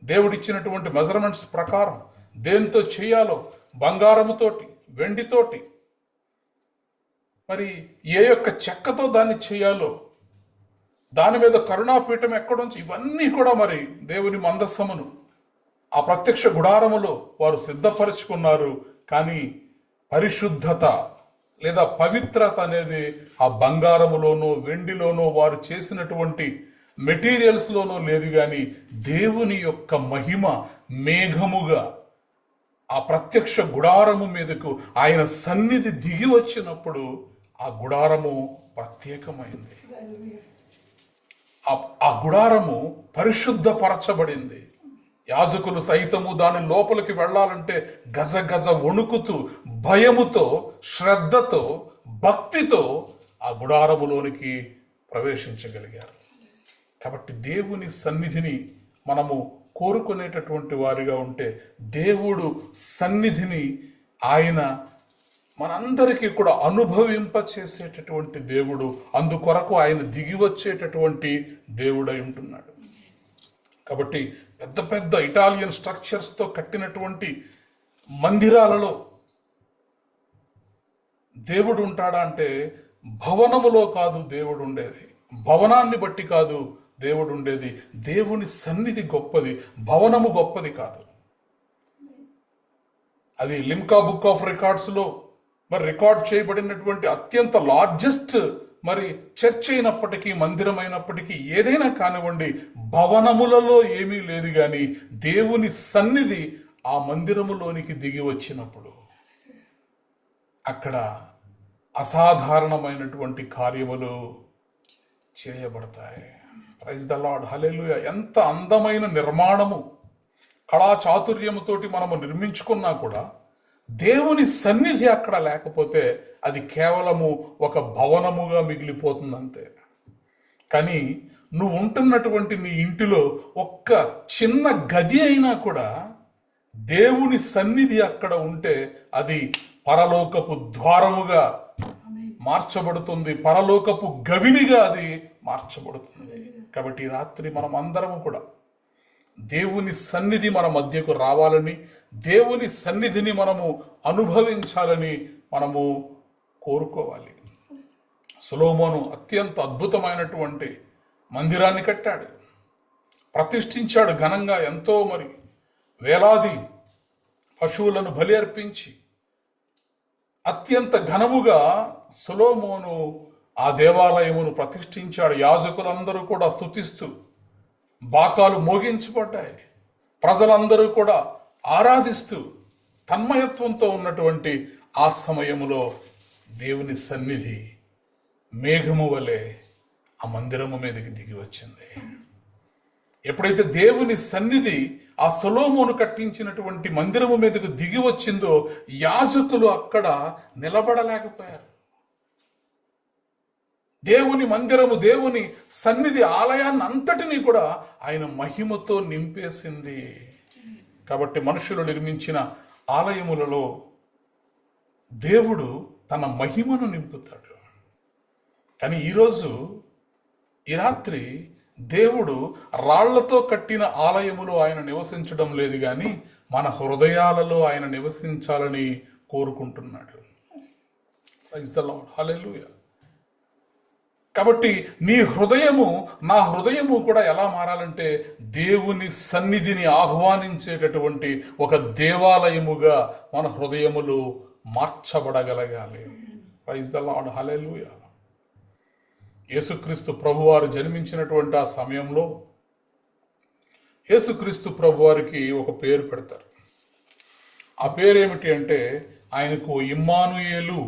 దేవుడిచ్చినటువంటి మెజర్మెంట్స్ ప్రకారం దేంతో చేయాలో, బంగారముతోటి, వెండితోటి, మరి ఏ యొక్క చెక్కతో దాన్ని చేయాలో, దాని మీద కరుణాపీఠం ఎక్కడుంచి, ఇవన్నీ కూడా మరి దేవుని మందస్సమును ఆ ప్రత్యక్ష గుడారములో వారు సిద్ధపరుచుకున్నారు. కానీ పరిశుద్ధత లేదా పవిత్రత అనేది ఆ బంగారములోనో వెండిలోనో వారు చేసినటువంటి మెటీరియల్స్లోనో లేదు. కానీ దేవుని యొక్క మహిమ మేఘముగా ఆ ప్రత్యక్ష గుడారము మీదకు ఆయన సన్నిధి దిగి వచ్చినప్పుడు ఆ గుడారము ప్రత్యేకమైంది. ఆ గుడారము పరిశుద్ధపరచబడింది. యాజకులు సైతము దాని లోపలికి వెళ్ళాలంటే గజ గజ వణుకుతూ, భయముతో, శ్రద్ధతో, భక్తితో ఆ గుడారములోనికి ప్రవేశించగలిగారు. కాబట్టి దేవుని సన్నిధిని మనము కోరుకునేటటువంటి వారిగా ఉంటే, దేవుడు సన్నిధిని ఆయన మనందరికీ కూడా అనుభవింప చేసేటటువంటి దేవుడు, అందుకొరకు ఆయన దిగి వచ్చేటటువంటి దేవుడై ఉంటున్నాడు. కాబట్టి పెద్ద పెద్ద ఇటాలియన్ స్ట్రక్చర్స్తో కట్టినటువంటి మందిరాలలో దేవుడు ఉంటాడా అంటే, భవనములో కాదు దేవుడు ఉండేది, భవనాన్ని బట్టి కాదు దేవుడు ఉండేది. దేవుని సన్నిధి గొప్పది, భవనము గొప్పది కాదు. అది లిమ్కా బుక్ ఆఫ్ రికార్డ్స్లో మరి రికార్డ్ చేయబడినటువంటి అత్యంత లార్జెస్ట్ మరి చర్చ్ అయినప్పటికీ, మందిరం అయినప్పటికీ, ఏదైనా కానివ్వండి, భవనములలో ఏమీ లేదు. కానీ దేవుని సన్నిధి ఆ మందిరములోనికి దిగి వచ్చినప్పుడు అక్కడ అసాధారణమైనటువంటి కార్యములు చేయబడతాయి. ప్రైజ్ ద లార్డ్, హల్లెలూయా. ఎంత అందమైన నిర్మాణము, కళా చాతుర్యముతోటి మనము నిర్మించుకున్నా కూడా దేవుని సన్నిధి అక్కడ లేకపోతే అది కేవలము ఒక భవనముగా మిగిలిపోతుంది అంతే. కానీ నువ్వు ఉంటున్నటువంటి నీ ఇంటిలో ఒక్క చిన్న గది అయినా కూడా దేవుని సన్నిధి అక్కడ ఉంటే అది పరలోకపు ద్వారముగా మార్చబడుతుంది, పరలోకపు గవినిగా అది మార్చబడుతుంది. కాబట్టి ఈ రాత్రి మనం అందరము కూడా దేవుని సన్నిధి మన మధ్యకు రావాలని, దేవుని సన్నిధిని మనము అనుభవించాలని మనము కోరుకోవాలి. సొలొమోను అత్యంత అద్భుతమైనటువంటి మందిరాన్ని కట్టాడు, ప్రతిష్ఠించాడు ఘనంగా. ఎంతో మరి వేలాది పశువులను బలి అర్పించి అత్యంత ఘనముగా సొలొమోను ఆ దేవాలయమును ప్రతిష్ఠించాడు. యాజకులందరూ కూడా స్తుతిస్తూ బాకాలు మోగించబడ్డాయి, ప్రజలందరూ కూడా ఆరాధిస్తూ తన్మయత్వంతో ఉన్నటువంటి ఆ సమయములో దేవుని సన్నిధి మేఘము వలె ఆ మందిరము మీదకి దిగి వచ్చింది. ఎప్పుడైతే దేవుని సన్నిధి ఆ సొలొమోను కట్టించినటువంటి మందిరము మీదకు దిగి వచ్చిందో, యాజకులు అక్కడ నిలబడలేకపోయారు. దేవుని మందిరము, దేవుని సన్నిధి, ఆలయాన్ని అంతటినీ కూడా ఆయన మహిమతో నింపేసింది. కాబట్టి మనుషులు నిర్మించిన ఆలయములలో దేవుడు తన మహిమను నింపుతాడు. కానీ ఈరోజు ఈ రాత్రి దేవుడు రాళ్లతో కట్టిన ఆలయములో ఆయన నివసించడం లేదు, కానీ మన హృదయాలలో ఆయన నివసించాలని కోరుకుంటున్నాడు. ప్రైజ్ ద లార్డ్, హల్లెలూయా. కాబట్టి నీ హృదయము, నా హృదయము కూడా ఎలా మారాలంటే దేవుని సన్నిధిని ఆహ్వానించేటటువంటి ఒక దేవాలయముగా మన హృదయములు మార్చబడగలగాలి. ప్రైజ్ ద లార్డ్, హల్లెలూయా. యేసుక్రీస్తు ప్రభువారు జన్మించినటువంటి ఆ సమయంలో యేసుక్రీస్తు ప్రభువారికి ఒక పేరు పెడతారు. ఆ పేరేమిటి అంటే ఆయనకు ఇమ్మానుయేలు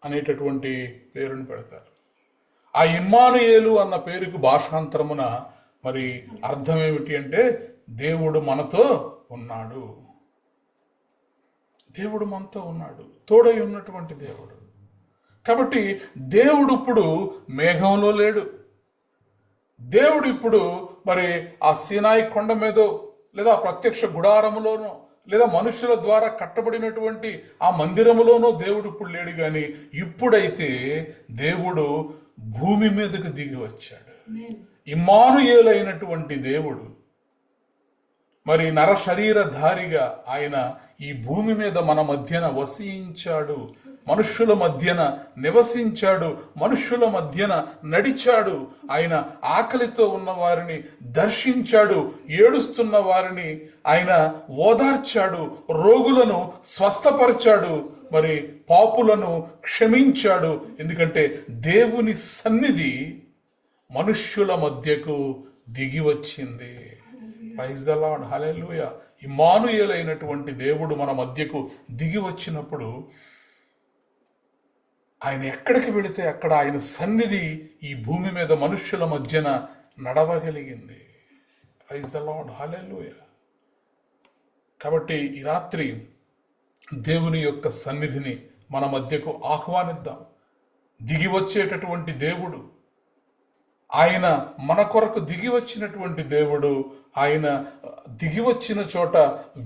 అనేటటువంటి పేరుని పెడతారు. ఆ ఇమ్మానుయేలు అన్న పేరుకు భాషాంతరమున మరి అర్థం ఏమిటి అంటే దేవుడు మనతో ఉన్నాడు. దేవుడు మనతో ఉన్నాడు, తోడై ఉన్నటువంటి దేవుడు. కాబట్టి దేవుడు ఇప్పుడు మేఘంలో లేడు. దేవుడు ఇప్పుడు మరి ఆ సీనాయి కొండ మీదో లేదా ప్రత్యక్ష గుడారములోనో లేదా మనుషుల ద్వారా కట్టబడినటువంటి ఆ మందిరములోనో దేవుడు ఇప్పుడు లేడు. కానీ ఇప్పుడైతే దేవుడు భూమి మీదకు దిగి వచ్చాడు. ఇమ్మానుయేలైనటువంటి దేవుడు మరి నర శరీరధారిగా ఆయన ఈ భూమి మీద మన మధ్యన వసించాడు, మనుష్యుల మధ్యన నివసించాడు, మనుష్యుల మధ్యన నడిచాడు. ఆయన ఆకలితో ఉన్న వారిని దర్శించాడు, ఏడుస్తున్న వారిని ఆయన ఓదార్చాడు, రోగులను స్వస్థపరిచాడు, మరి పాపులను క్షమించాడు. ఎందుకంటే దేవుని సన్నిధి మనుష్యుల మధ్యకు దిగి వచ్చింది. ప్రైజ్ ద లార్డ్, హల్లెలూయా. ఇమ్మానుయేలైనటువంటి దేవుడు మన మధ్యకు దిగి వచ్చినప్పుడు ఆయన ఎక్కడికి వెళితే అక్కడ ఆయన సన్నిధి ఈ భూమి మీద మనుష్యుల మధ్యన నడవగలిగింది. ప్రైజ్ ద లార్డ్, హల్లెలూయా. కాబట్టి ఈ రాత్రి దేవుని యొక్క సన్నిధిని మన మధ్యకు ఆహ్వానిద్దాం. దిగి వచ్చేటటువంటి దేవుడు ఆయన మన కొరకు దిగి వచ్చినటువంటి దేవుడు. ఆయన దిగి వచ్చిన చోట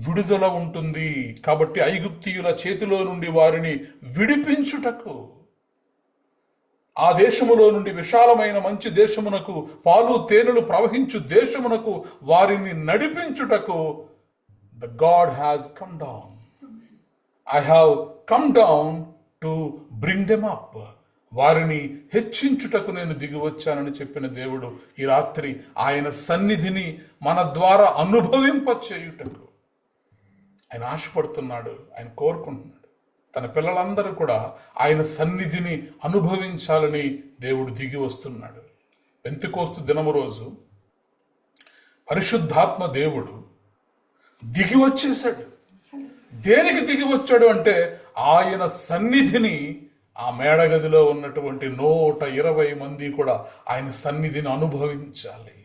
విడుదల ఉంటుంది. కాబట్టి ఐగుప్తీయుల చేతిలో నుండి వారిని విడిపించుటకు, ఆ దేశములో నుండి విశాలమైన మంచి దేశమునకు, పాలు తేనెలు ప్రవహించు దేశమునకు వారిని నడిపించుటకు the God has come down. I have come down to bring them up. వారిని హెచ్చించుటకు నేను దిగి వచ్చానని చెప్పిన దేవుడు ఈ రాత్రి ఆయన సన్నిధిని మన ద్వారా అనుభవింపచేయుటకు ఆయన ఆశపడుతున్నాడు, ఆయన కోరుకుంటున్నాడు. తన పిల్లలందరూ కూడా ఆయన సన్నిధిని అనుభవించాలని దేవుడు దిగి వస్తున్నాడు. పెంతెకోస్తు దినము రోజు పరిశుద్ధాత్మ దేవుడు దిగి వచ్చేశాడు. దేనికి దిగి వచ్చాడు అంటే ఆయన సన్నిధిని, ఆ మేడగదిలో ఉన్నటువంటి 120 మంది కూడా ఆయన సన్నిధిని అనుభవించాలి.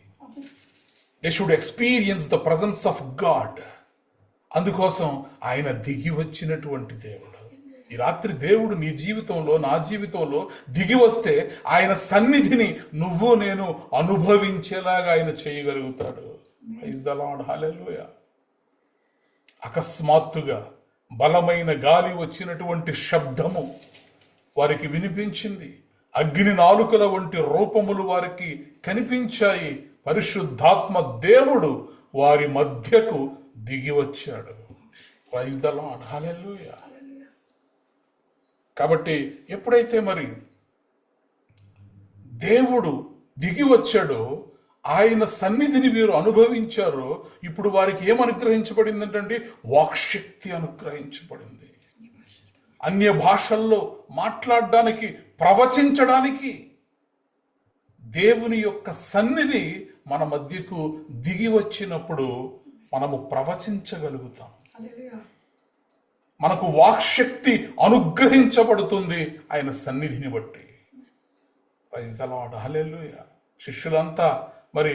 They should experience the presence of God. అందుకోసం ఆయన దిగి వచ్చినటువంటి దేవుడు. ఈ రాత్రి దేవుడు నీ జీవితంలో, నా జీవితంలో దిగి వస్తే ఆయన సన్నిధిని నువ్వు నేను అనుభవించేలాగా ఆయన చేయగలుగుతాడు. ప్రైజ్ ద లార్డ్, హల్లెలూయా. అకస్మాత్తుగా బలమైన గాలి వచ్చినటువంటి శబ్దము వారికి వినిపించింది. అగ్ని నాలుకల వంటి రూపములు వారికి కనిపించాయి. పరిశుద్ధాత్మ దేవుడు వారి మధ్యకు దిగి వచ్చాడు. ప్రైజ్ ద లార్డ్, హల్లెలూయా. కాబట్టి ఎప్పుడైతే మరి దేవుడు దిగి వచ్చాడో, ఆయన సన్నిధిని వీరు అనుభవించారో, ఇప్పుడు వారికి ఏం అనుగ్రహించబడిందంటే వాక్శక్తి అనుగ్రహించబడింది. అన్య భాషల్లో మాట్లాడడానికి, ప్రవచించడానికి దేవుని యొక్క సన్నిధి మన మధ్యకు దిగి వచ్చినప్పుడు మనము ప్రవచించగలుగుతాం. మనకు వాక్శక్తి అనుగ్రహించబడుతుంది ఆయన సన్నిధిని బట్టి. ప్రైజ్ ద లార్డ్, హల్లెలూయా. శిష్యులంతా మరి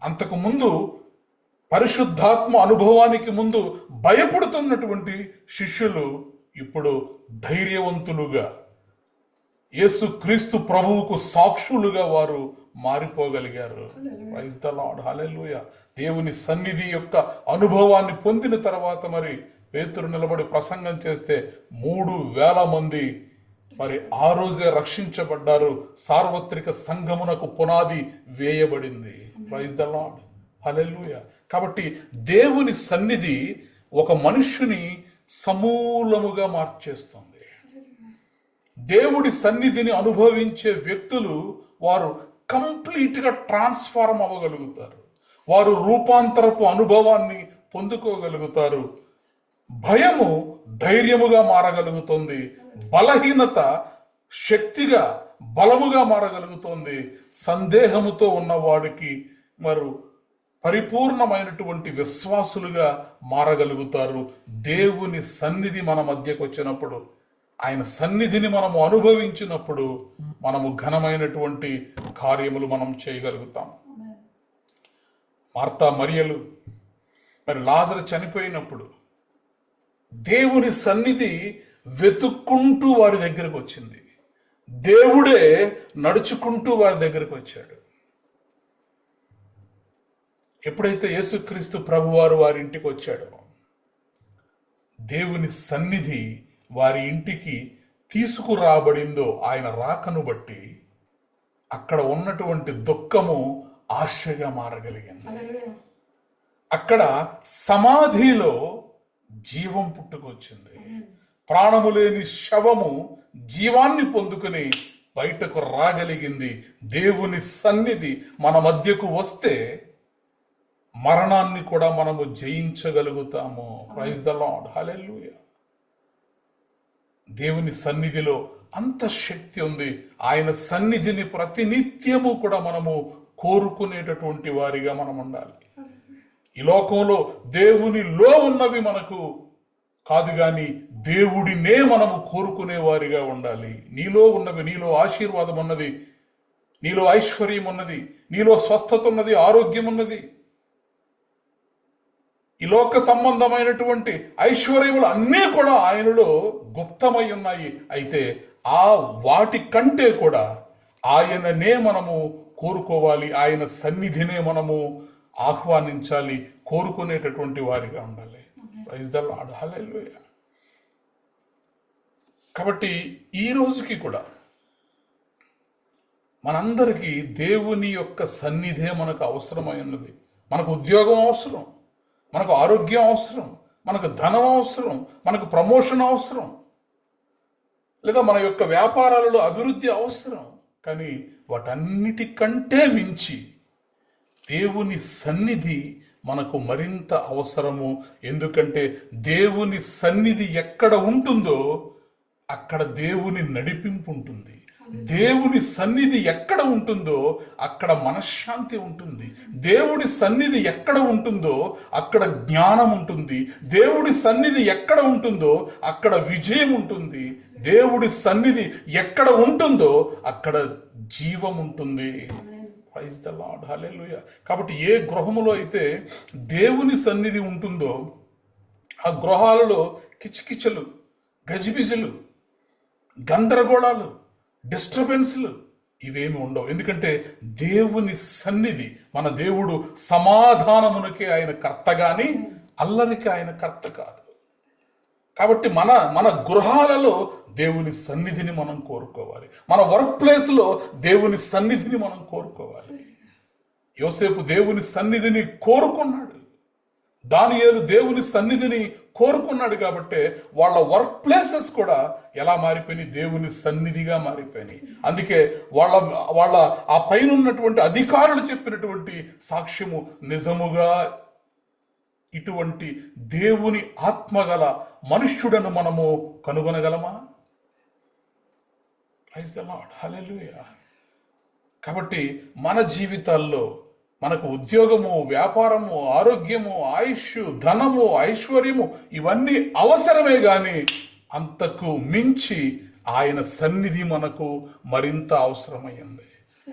అంతకు ముందు పరిశుద్ధాత్మ అనుభవానికి ముందు భయపడుతున్నటువంటి శిష్యులు ఇప్పుడు ధైర్యవంతులుగా, యేసుక్రీస్తు ప్రభువుకు సాక్షులుగా వారు మారిపోగలిగారు. ప్రైజ్ ద లార్డ్, హల్లెలూయా. దేవుని సన్నిధి యొక్క అనుభవాన్ని పొందిన తర్వాత మరి పేతురు నిలబడి ప్రసంగం చేస్తే 3,000 మంది మరి ఆ రోజే రక్షించబడ్డారు. సార్వత్రిక సంఘమునకు పునాది వేయబడింది. ప్రైజ్ ద లార్డ్, హల్లెలూయా. కాబట్టి దేవుని సన్నిధి ఒక మనుష్యుని సమూలముగా మార్చేస్తుంది. దేవుడి సన్నిధిని అనుభవించే వ్యక్తులు వారు కంప్లీట్గా ట్రాన్స్ఫార్మ్ అవ్వగలుగుతారు. వారు రూపాంతరపు అనుభవాన్ని పొందుకోగలుగుతారు. భయము ధైర్యముగా మారగలుగుతుంది. బలహీనత శక్తిగా, బలముగా మారగలుగుతుంది. సందేహముతో ఉన్నవాడికి పరిపూర్ణమైనటువంటి విశ్వాసులుగా మారగలుగుతారు. దేవుని సన్నిధి మన మధ్యకు వచ్చినప్పుడు, ఆయన సన్నిధిని మనము అనుభవించినప్పుడు మనము ఘనమైనటువంటి కార్యములు మనం చేయగలుగుతాం. మార్తా మరియలు మరి లాజరు చనిపోయినప్పుడు దేవుని సన్నిధి వెతుక్కుంటూ వారి దగ్గరకు వచ్చింది. దేవుడే నడుచుకుంటూ వారి దగ్గరకు వచ్చాడు. ఎప్పుడైతే యేసుక్రీస్తు ప్రభువారు వారి ఇంటికి వచ్చాడో, దేవుని సన్నిధి వారి ఇంటికి తీసుకురాబడిందో, ఆయన రాకను బట్టి అక్కడ ఉన్నటువంటి దుఃఖము ఆశగా మారగలిగింది. అక్కడ సమాధిలో జీవం పుట్టుకొచ్చింది. ప్రాణము లేని శవము జీవాన్ని పొందుకుని బయటకు రాగలిగింది. దేవుని సన్నిధి మన మధ్యకు వస్తే మరణాన్ని కూడా మనము జయించగలుగుతాము. ప్రైజ్ ద లార్డ్, హల్లెలూయా. దేవుని సన్నిధిలో అంత శక్తి ఉంది. ఆయన సన్నిధిని ప్రతినిత్యము కూడా మనము కోరుకునేటటువంటి వారిగా మనం ఉండాలి. ఈ లోకంలో దేవునిలో ఉన్నవి మనకు కాదు, కానీ దేవుడినే మనము కోరుకునే వారిగా ఉండాలి. నీలో ఉన్నవి, నీలో ఆశీర్వాదం ఉన్నది, నీలో ఐశ్వర్యం ఉన్నది, నీలో స్వస్థత ఉన్నది, ఆరోగ్యం ఉన్నది, ఈ లోక సంబంధమైనటువంటి ఐశ్వర్యములు అన్నీ కూడా ఆయనలో గుప్తమై ఉన్నాయి. అయితే ఆ వాటి కంటే కూడా ఆయననే మనము కోరుకోవాలి, ఆయన సన్నిధినే మనము ఆహ్వానించాలి, కోరుకునేటటువంటి వారిగా ఉండాలి. ప్రైజ్ ద లార్డ్, హల్లెలూయా. కాబట్టి ఈ రోజుకి కూడా మనందరికీ దేవుని యొక్క సన్నిధే మనకు అవసరమై ఉన్నది. మనకు ఉద్యోగం అవసరం, మనకు ఆరోగ్యం అవసరం, మనకు ధనం అవసరం, మనకు ప్రమోషన్ అవసరం, లేదా మన యొక్క వ్యాపారాలలో అభివృద్ధి అవసరం. కానీ వాటన్నిటికంటే మించి దేవుని సన్నిధి మనకు మరింత అవసరము. ఎందుకంటే దేవుని సన్నిధి ఎక్కడ ఉంటుందో అక్కడ దేవుని నడిపింపు ఉంటుంది. దేవుని సన్నిధి ఎక్కడ ఉంటుందో అక్కడ మనశ్శాంతి ఉంటుంది. దేవుడి సన్నిధి ఎక్కడ ఉంటుందో అక్కడ జ్ఞానం ఉంటుంది. దేవుడి సన్నిధి ఎక్కడ ఉంటుందో అక్కడ విజయం ఉంటుంది. దేవుడి సన్నిధి ఎక్కడ ఉంటుందో అక్కడ జీవం ఉంటుంది. ప్రైజ్ ద లార్డ్, హల్లెలూయా. కాబట్టి ఏ గృహములో అయితే దేవుని సన్నిధి ఉంటుందో ఆ గృహాలలో కిచకిచలు, గజిబిజలు, గందరగోళాలు, డిస్టర్బెన్స్లు ఇవేమి ఉండవు. ఎందుకంటే దేవుని సన్నిధి, మన దేవుడు సమాధానమునకే ఆయన కర్త గాని అల్లరికి ఆయన కర్త కాదు. కాబట్టి మన గృహాలలో దేవుని సన్నిధిని మనం కోరుకోవాలి. మన వర్క్ ప్లేస్లో దేవుని సన్నిధిని మనం కోరుకోవాలి. యోసేపు దేవుని సన్నిధిని కోరుకున్నాడు, దానియేలు దేవుని సన్నిధిని కోరుకున్నాడు. కాబట్టి వాళ్ళ వర్క్ ప్లేసెస్ కూడా ఎలా మారిపోయినాయి? దేవుని సన్నిధిగా మారిపోయినాయి. అందుకే వాళ్ళ ఆ పైన ఉన్నటువంటి అధికారులు చెప్పినటువంటి సాక్ష్యము నిజముగా ఇటువంటి దేవుని ఆత్మగల మనుష్యుడను మనము కనుగొనగలమా? ప్రైజ్ ద లార్డ్, హల్లెలూయా. కాబట్టి మన జీవితాల్లో మనకు ఉద్యోగము, వ్యాపారము, ఆరోగ్యము, ఆయుష్, ధనము, ఐశ్వర్యము ఇవన్నీ అవసరమే, కానీ అంతకు మించి ఆయన సన్నిధి మనకు మరింత అవసరమైంది.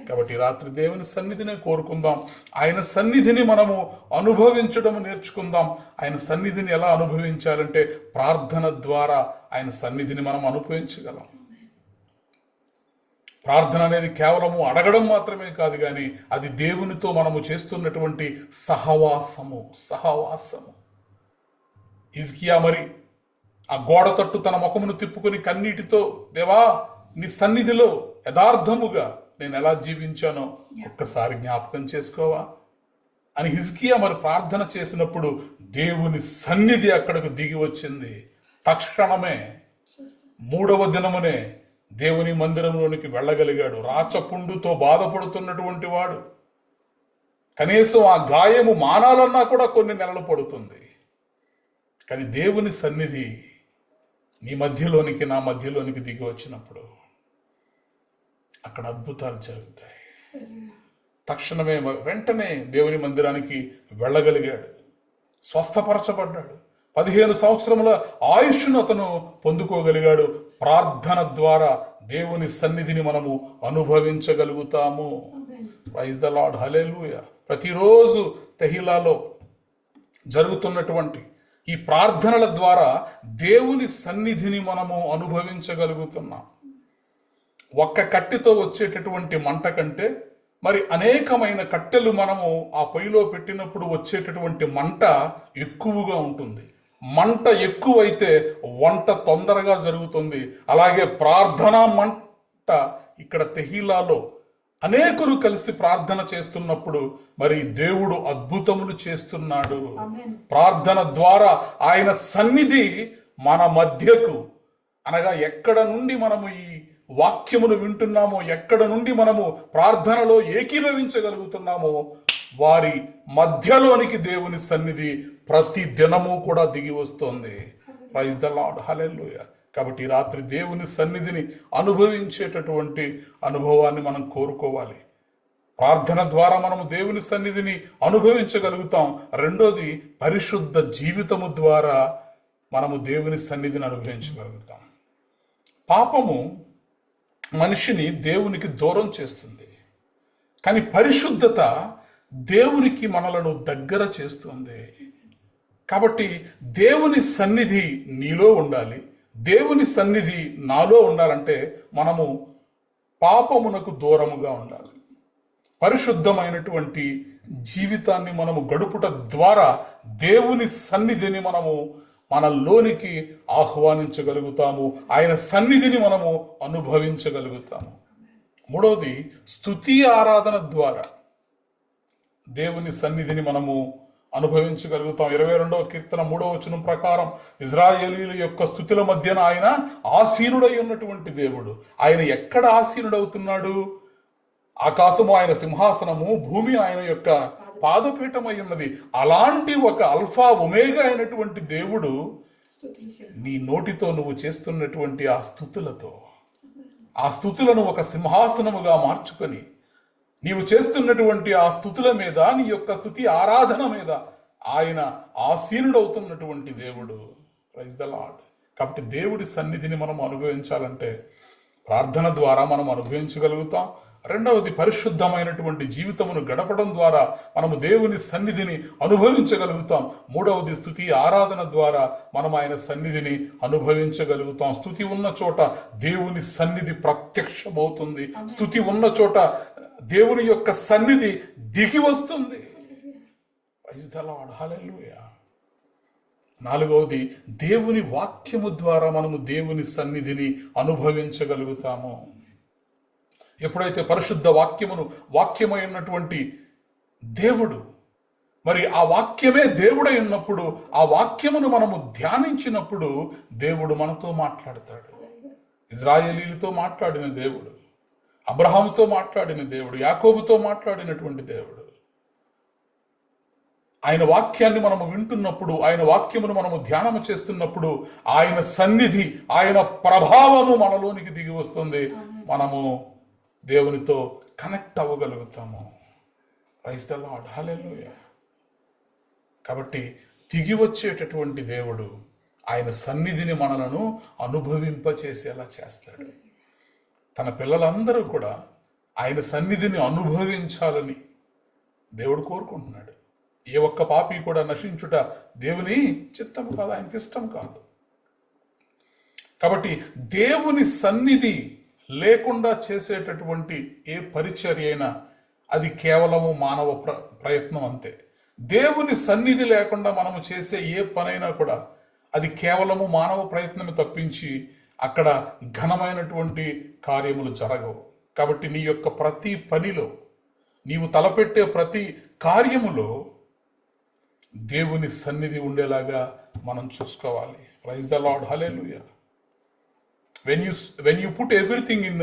కాబట్టి రాత్రి దేవుని సన్నిధిని కోరుకుందాం. ఆయన సన్నిధిని మనము అనుభవించడం నేర్చుకుందాం. ఆయన సన్నిధిని ఎలా అనుభవించాలంటే ప్రార్థన ద్వారా ఆయన సన్నిధిని మనం అనుభవించగలం. ప్రార్థన అనేది కేవలము అడగడం మాత్రమే కాదు, కానీ అది దేవునితో మనము చేస్తున్నటువంటి సహవాసము. హిజ్కియా మరి ఆ గోడ తట్టు తన ముఖమును తిప్పుకొని కన్నీటితో, దేవా నీ సన్నిధిలో యథార్థముగా నేను ఎలా జీవించానో ఒక్కసారి జ్ఞాపకం చేసుకోవా అని హిజ్కియా మరి ప్రార్థన చేసినప్పుడు దేవుని సన్నిధి అక్కడకు దిగి వచ్చింది. తక్షణమే 3వ దినమునే దేవుని మందిరంలోనికి వెళ్ళగలిగాడు. రాచపుండుతో బాధపడుతున్నటువంటి వాడు, కనీసం ఆ గాయము మానాలన్నా కూడా కొన్ని నెలలు పడుతుంది. కానీ దేవుని సన్నిధి నీ మధ్యలోనికి, నా మధ్యలోనికి దిగి వచ్చినప్పుడు అక్కడ అద్భుతాలు జరుగుతాయి. తక్షణమే వెంటనే దేవుని మందిరానికి వెళ్ళగలిగాడు, స్వస్థపరచబడ్డాడు. 15 సంవత్సరముల ఆయుష్ను అతను పొందుకోగలిగాడు. ప్రార్థన ద్వారా దేవుని సన్నిధిని మనము అనుభవించగలుగుతాము. ప్రైజ్ ద లార్డ్, హల్లెలూయా. ప్రతిరోజు తెహిలాలో జరుగుతున్నటువంటి ఈ ప్రార్థనల ద్వారా దేవుని సన్నిధిని మనము అనుభవించగలుగుతున్నాం. ఒక్క కట్టెతో వచ్చేటటువంటి మంట కంటే మరి అనేకమైన కట్టెలు మనము ఆ పొయ్యిలో పెట్టినప్పుడు వచ్చేటటువంటి మంట ఎక్కువగా ఉంటుంది. మంట ఎక్కువైతే వంట తొందరగా జరుగుతుంది. అలాగే ప్రార్థనా మంట ఇక్కడ తెహీలాలో అనేకులు కలిసి ప్రార్థన చేస్తున్నప్పుడు మరి దేవుడు అద్భుతములు చేస్తున్నాడు. ప్రార్థన ద్వారా ఆయన సన్నిధి మన మధ్యకు, అనగా ఎక్కడ నుండి మనము ఈ వాక్యమును వింటున్నామో, ఎక్కడ నుండి మనము ప్రార్థనలో ఏకీభవించగలుగుతున్నామో వారి మధ్యలోనికి దేవుని సన్నిధి ప్రతి దినము కూడా దిగి వస్తుంది. ప్రైజ్ ద లార్డ్, హల్లెలూయా. కాబట్టి ఈ రాత్రి దేవుని సన్నిధిని అనుభవించేటటువంటి అనుభవాన్ని మనం కోరుకోవాలి. ప్రార్థన ద్వారా మనము దేవుని సన్నిధిని అనుభవించగలుగుతాం. రెండోది, పరిశుద్ధ జీవితము ద్వారా మనము దేవుని సన్నిధిని అనుభవించగలుగుతాం. పాపము మనిషిని దేవునికి దూరం చేస్తుంది, కానీ పరిశుద్ధత దేవునికి మనలను దగ్గర చేస్తుంది. కాబట్టి దేవుని సన్నిధి నీలో ఉండాలి, దేవుని సన్నిధి నాలో ఉండాలంటే మనము పాపమునకు దూరముగా ఉండాలి. పరిశుద్ధమైనటువంటి జీవితాన్ని మనము గడుపుట ద్వారా దేవుని సన్నిధిని మనము మనలోనికి ఆహ్వానించగలుగుతాము, ఆయన సన్నిధిని మనము అనుభవించగలుగుతాము. మూడవది, స్తుతి ఆరాధన ద్వారా దేవుని సన్నిధిని మనము అనుభవించగలుగుతాం. 22వ కీర్తన 3వ వచనం ప్రకారం ఇజ్రాయేలీల యొక్క స్తుతుల మధ్యన ఆయన ఆసీనుడై ఉన్నటువంటి దేవుడు. ఆయన ఎక్కడ ఆసీనుడవుతున్నాడు? ఆకాశము ఆయన సింహాసనము, భూమి ఆయన యొక్క పాదపీఠమై ఉన్నది. అలాంటి ఒక అల్ఫా ఒమేగా అయినటువంటి దేవుడు నీ నోటితో నువ్వు చేస్తున్నటువంటి ఆ స్తుతులతో, ఆ స్తుతులను ఒక సింహాసనముగా మార్చుకొని నీవు చేస్తున్నటువంటి ఆ స్తుతుల మీద, నీ యొక్క స్తుతి ఆరాధన మీద ఆయన ఆసీనుడవుతున్నటువంటి దేవుడు. Praise the Lord. కాబట్టి దేవుడి సన్నిధిని మనం అనుభవించాలంటే ప్రార్థన ద్వారా మనం అనుభవించగలుగుతాం. రెండవది, పరిశుద్ధమైనటువంటి జీవితమును గడపడం ద్వారా మనము దేవుని సన్నిధిని అనుభవించగలుగుతాం. మూడవది, స్తుతి ఆరాధన ద్వారా మనం ఆయన సన్నిధిని అనుభవించగలుగుతాం. స్తుతి ఉన్న చోట దేవుని సన్నిధి ప్రత్యక్షమవుతుంది. స్తుతి ఉన్న చోట దేవుని యొక్క సన్నిధి దిగి వస్తుంది. ప్రైజ్ ద లార్డ్, హల్లెలూయా. నాలుగవది, దేవుని వాక్యము ద్వారా మనము దేవుని సన్నిధిని అనుభవించగలుగుతాము. ఎప్పుడైతే పరిశుద్ధ వాక్యమై ఉన్నటువంటి దేవుడు, మరి ఆ వాక్యమే దేవుడై ఉన్నప్పుడు, ఆ వాక్యమును మనము ధ్యానించినప్పుడు దేవుడు మనతో మాట్లాడతాడు. ఇజ్రాయేలీలతో మాట్లాడిన దేవుడు, అబ్రహాముతో మాట్లాడిన దేవుడు, యాకోబుతో మాట్లాడినటువంటి దేవుడు. ఆయన వాక్యాన్ని మనము వింటున్నప్పుడు, ఆయన వాక్యమును మనము ధ్యానము చేస్తున్నప్పుడు ఆయన సన్నిధి, ఆయన ప్రభావము మనలోనికి దిగి వస్తుంది. మనము దేవునితో కనెక్ట్ అవ్వగలుగుతాము. ప్రైజ్ ద లార్డ్, హల్లెలూయా. కాబట్టి దిగి వచ్చేటటువంటి దేవుడు ఆయన సన్నిధిని మనలను అనుభవింపచేసేలా చేస్తాడు. తన పిల్లలందరూ కూడా ఆయన సన్నిధిని అనుభవించాలని దేవుడు కోరుకుంటున్నాడు. ఏ ఒక్క పాపి కూడా నశించుట దేవుని చిత్తం కాదు, ఆయనకి ఇష్టం కాదు. కాబట్టి దేవుని సన్నిధి లేకుండా చేసేటటువంటి ఏ పరిచర్య అయినా అది కేవలము మానవ ప్రయత్నం అంతే. దేవుని సన్నిధి లేకుండా మనము చేసే ఏ పనైనా కూడా అది కేవలము మానవ ప్రయత్నము తప్పించి అక్కడ ఘనమైనటువంటి కార్యములు జరగవు. కాబట్టి నీ యొక్క ప్రతి పనిలో, నీవు తలపెట్టే ప్రతి కార్యములో దేవుని సన్నిధి ఉండేలాగా మనం చూసుకోవాలి. Praise the Lord, hallelujah. When you put everything in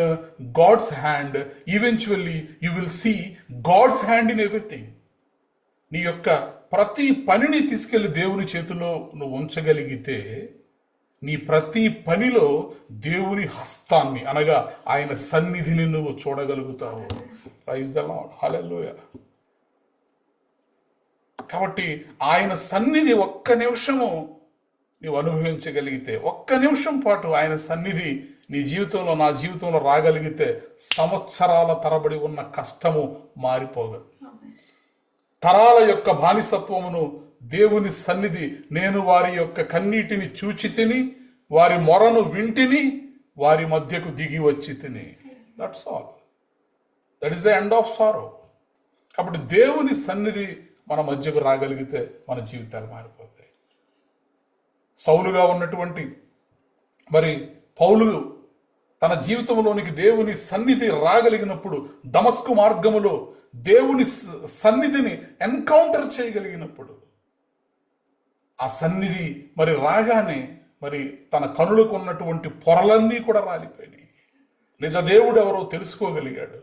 God's hand, eventually you will see God's hand in everything. నీ యొక్క ప్రతి పనిని తీసుకెళ్లి దేవుని చేతిలో నువ్వు ఉంచగలిగితే నీ ప్రతి పనిలో దేవుని హస్తాన్ని, అనగా ఆయన సన్నిధిని నువ్వు చూడగలుగుతావు. ప్రైజ్ ద లార్డ్, హల్లెలూయా. కాబట్టి ఆయన సన్నిధి ఒక్క నిమిషము నీవు అనుభవించగలిగితే, ఒక్క నిమిషం పాటు ఆయన సన్నిధి నీ జీవితంలో, నా జీవితంలో రాగలిగితే సంవత్సరాల తరబడి ఉన్న కష్టము మారిపోగలదు. తరాల యొక్క బానిసత్వమును దేవుని సన్నిధి, నేను వారి యొక్క కన్నీటిని చూచి తిని, వారి మొరను వింటిని, వారి మధ్యకు దిగి వచ్చి తిని. That's all. That is the end of sorrow. కాబట్టి దేవుని సన్నిధి మన మధ్యకు రాగలిగితే మన జీవితాలు మారిపోతాయి. సౌలుగా ఉన్నటువంటి మరి పౌలు తన జీవితంలోనికి దేవుని సన్నిధి రాగలిగినప్పుడు, దమస్కు మార్గములో దేవుని సన్నిధిని ఎన్కౌంటర్ చేయగలిగినప్పుడు, ఆ సన్నిధి మరి రాగానే మరి తన కనులకు ఉన్నటువంటి పొరలన్నీ కూడా రాలిపోయినాయి. నిజ దేవుడు ఎవరో తెలుసుకోగలిగాడు.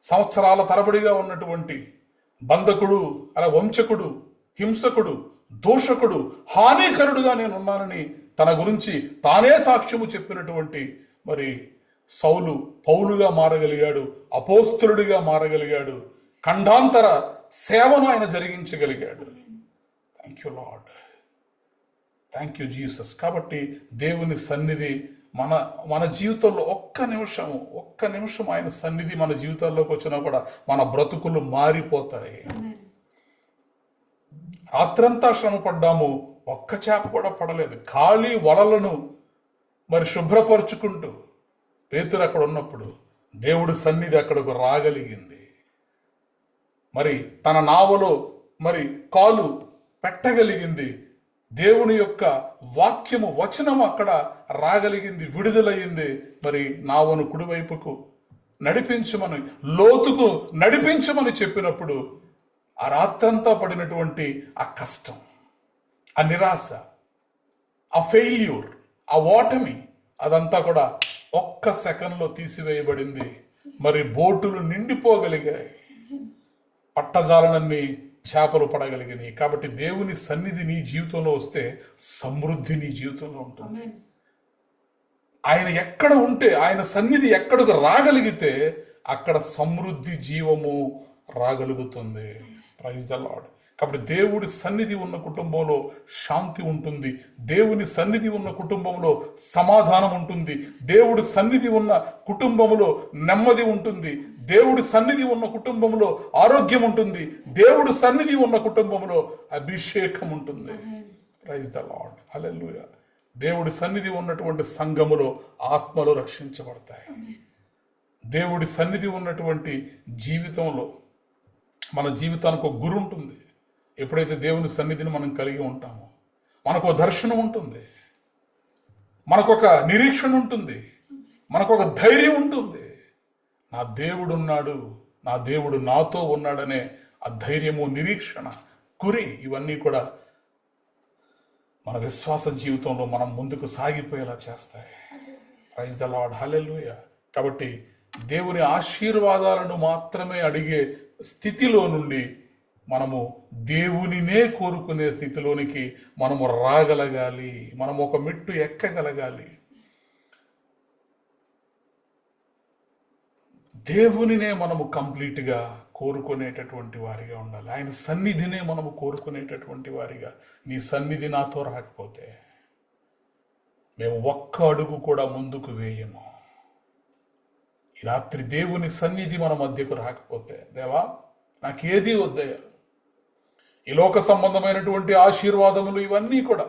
సంవత్సరాల తరబడిగా ఉన్నటువంటి బంధకుడు, అలా వంచకుడు, హింసకుడు, దూషకుడు, హానికరుడుగా నేనున్నానని తన గురించి తానే సాక్ష్యము చెప్పినటువంటి మరి సౌలు పౌలుగా మారగలిగాడు, అపోస్తలుడిగా మారగలిగాడు, ఖండాంతర సేవను ఆయన జరిగించగలిగాడు. Thank you Lord, thank you Jesus. కాబట్టి దేవుని సన్నిధి మన జీవితంలో ఒక్క నిమిషం ఆయన సన్నిధి మన జీవితాల్లోకి వచ్చినా కూడా మన బ్రతుకులు మారిపోతాయి. రాత్రంతా శ్రమ పడ్డాము, ఒక్క చేప కూడా పడలేదు. ఖాళీ వలలను మరి శుభ్రపరుచుకుంటూ పేతురు అక్కడ ఉన్నప్పుడు దేవుడి సన్నిధి అక్కడకు రాగలిగింది. మరి తన నావలో మరి కాలు పెట్టగలిగింది. దేవుని యొక్క వాక్యము, వచనము అక్కడ రాగలిగింది, విడుదలయ్యింది. మరి నావను కుడివైపుకు నడిపించమని, లోతుకు నడిపించమని చెప్పినప్పుడు ఆ రాత్రంతా పడినటువంటి ఆ కష్టం, ఆ నిరాశ, ఆ ఫెయిల్యూర్, ఆ ఓటమి, అదంతా కూడా ఒక్క సెకండ్లో తీసివేయబడింది. మరి బోటులు నిండిపోగలిగాయి, పట్టజాలనన్ని చేపలు పడగలిగినాయి. కాబట్టి దేవుని సన్నిధి నీ జీవితంలో వస్తే సమృద్ధి నీ జీవితంలో ఉంటుంది. ఆయన ఎక్కడ ఉంటే, ఆయన సన్నిధి ఎక్కడికి రాగలిగితే అక్కడ సమృద్ధి, జీవము రాగలుగుతుంది. Praise the Lord. కాబట్టి దేవుడి సన్నిధి ఉన్న కుటుంబంలో శాంతి ఉంటుంది. దేవుని సన్నిధి ఉన్న కుటుంబంలో సమాధానం ఉంటుంది. దేవుడి సన్నిధి ఉన్న కుటుంబంలో నెమ్మది ఉంటుంది. దేవుడి సన్నిధి ఉన్న కుటుంబంలో ఆరోగ్యం ఉంటుంది. దేవుడి సన్నిధి ఉన్న కుటుంబంలో అభిషేకం ఉంటుంది. ప్రైజ్ ద లార్డ్, హల్లెలూయా. దేవుడి సన్నిధి ఉన్నటువంటి సంఘములో ఆత్మలు రక్షించబడతాయి. దేవుడి సన్నిధి ఉన్నటువంటి జీవితంలో మన జీవితానికి ఒక గురి ఉంటుంది. ఎప్పుడైతే దేవుని సన్నిధిని మనం కలిగి ఉంటామో మనకు ఒక దర్శనం ఉంటుంది, మనకొక నిరీక్షణ ఉంటుంది, మనకొక ధైర్యం ఉంటుంది. నా దేవుడు ఉన్నాడు, నా దేవుడు నాతో ఉన్నాడనే ఆ ధైర్యము, నిరీక్షణ, గురి, ఇవన్నీ కూడా మన విశ్వాస జీవితంలో మనం ముందుకు సాగిపోయేలా చేస్తాయి. ప్రైజ్ ద లార్డ్, హల్లెలూయా. కాబట్టి దేవుని ఆశీర్వాదాలను మాత్రమే అడిగే స్థితిలో నుండి మనము దేవునినే కోరుకునే స్థితిలోనికి మనము రాగలగాలి. మనం ఒక మెట్టు ఎక్కగలగాలి. దేవునినే మనము కంప్లీట్గా కోరుకునేటటువంటి వారిగా ఉండాలి. ఆయన సన్నిధినే మనము కోరుకునేటటువంటి వారిగా. నీ సన్నిధి నాతో రాకపోతే మేము ఒక్క అడుగు కూడా ముందుకు వేయము. ఈ రాత్రి దేవుని సన్నిధి మన మధ్యకు రాకపోతే, దేవా నాకేదీ వద్దయ్యా, ఈ లోక సంబంధమైనటువంటి ఆశీర్వాదములు ఇవన్నీ కూడా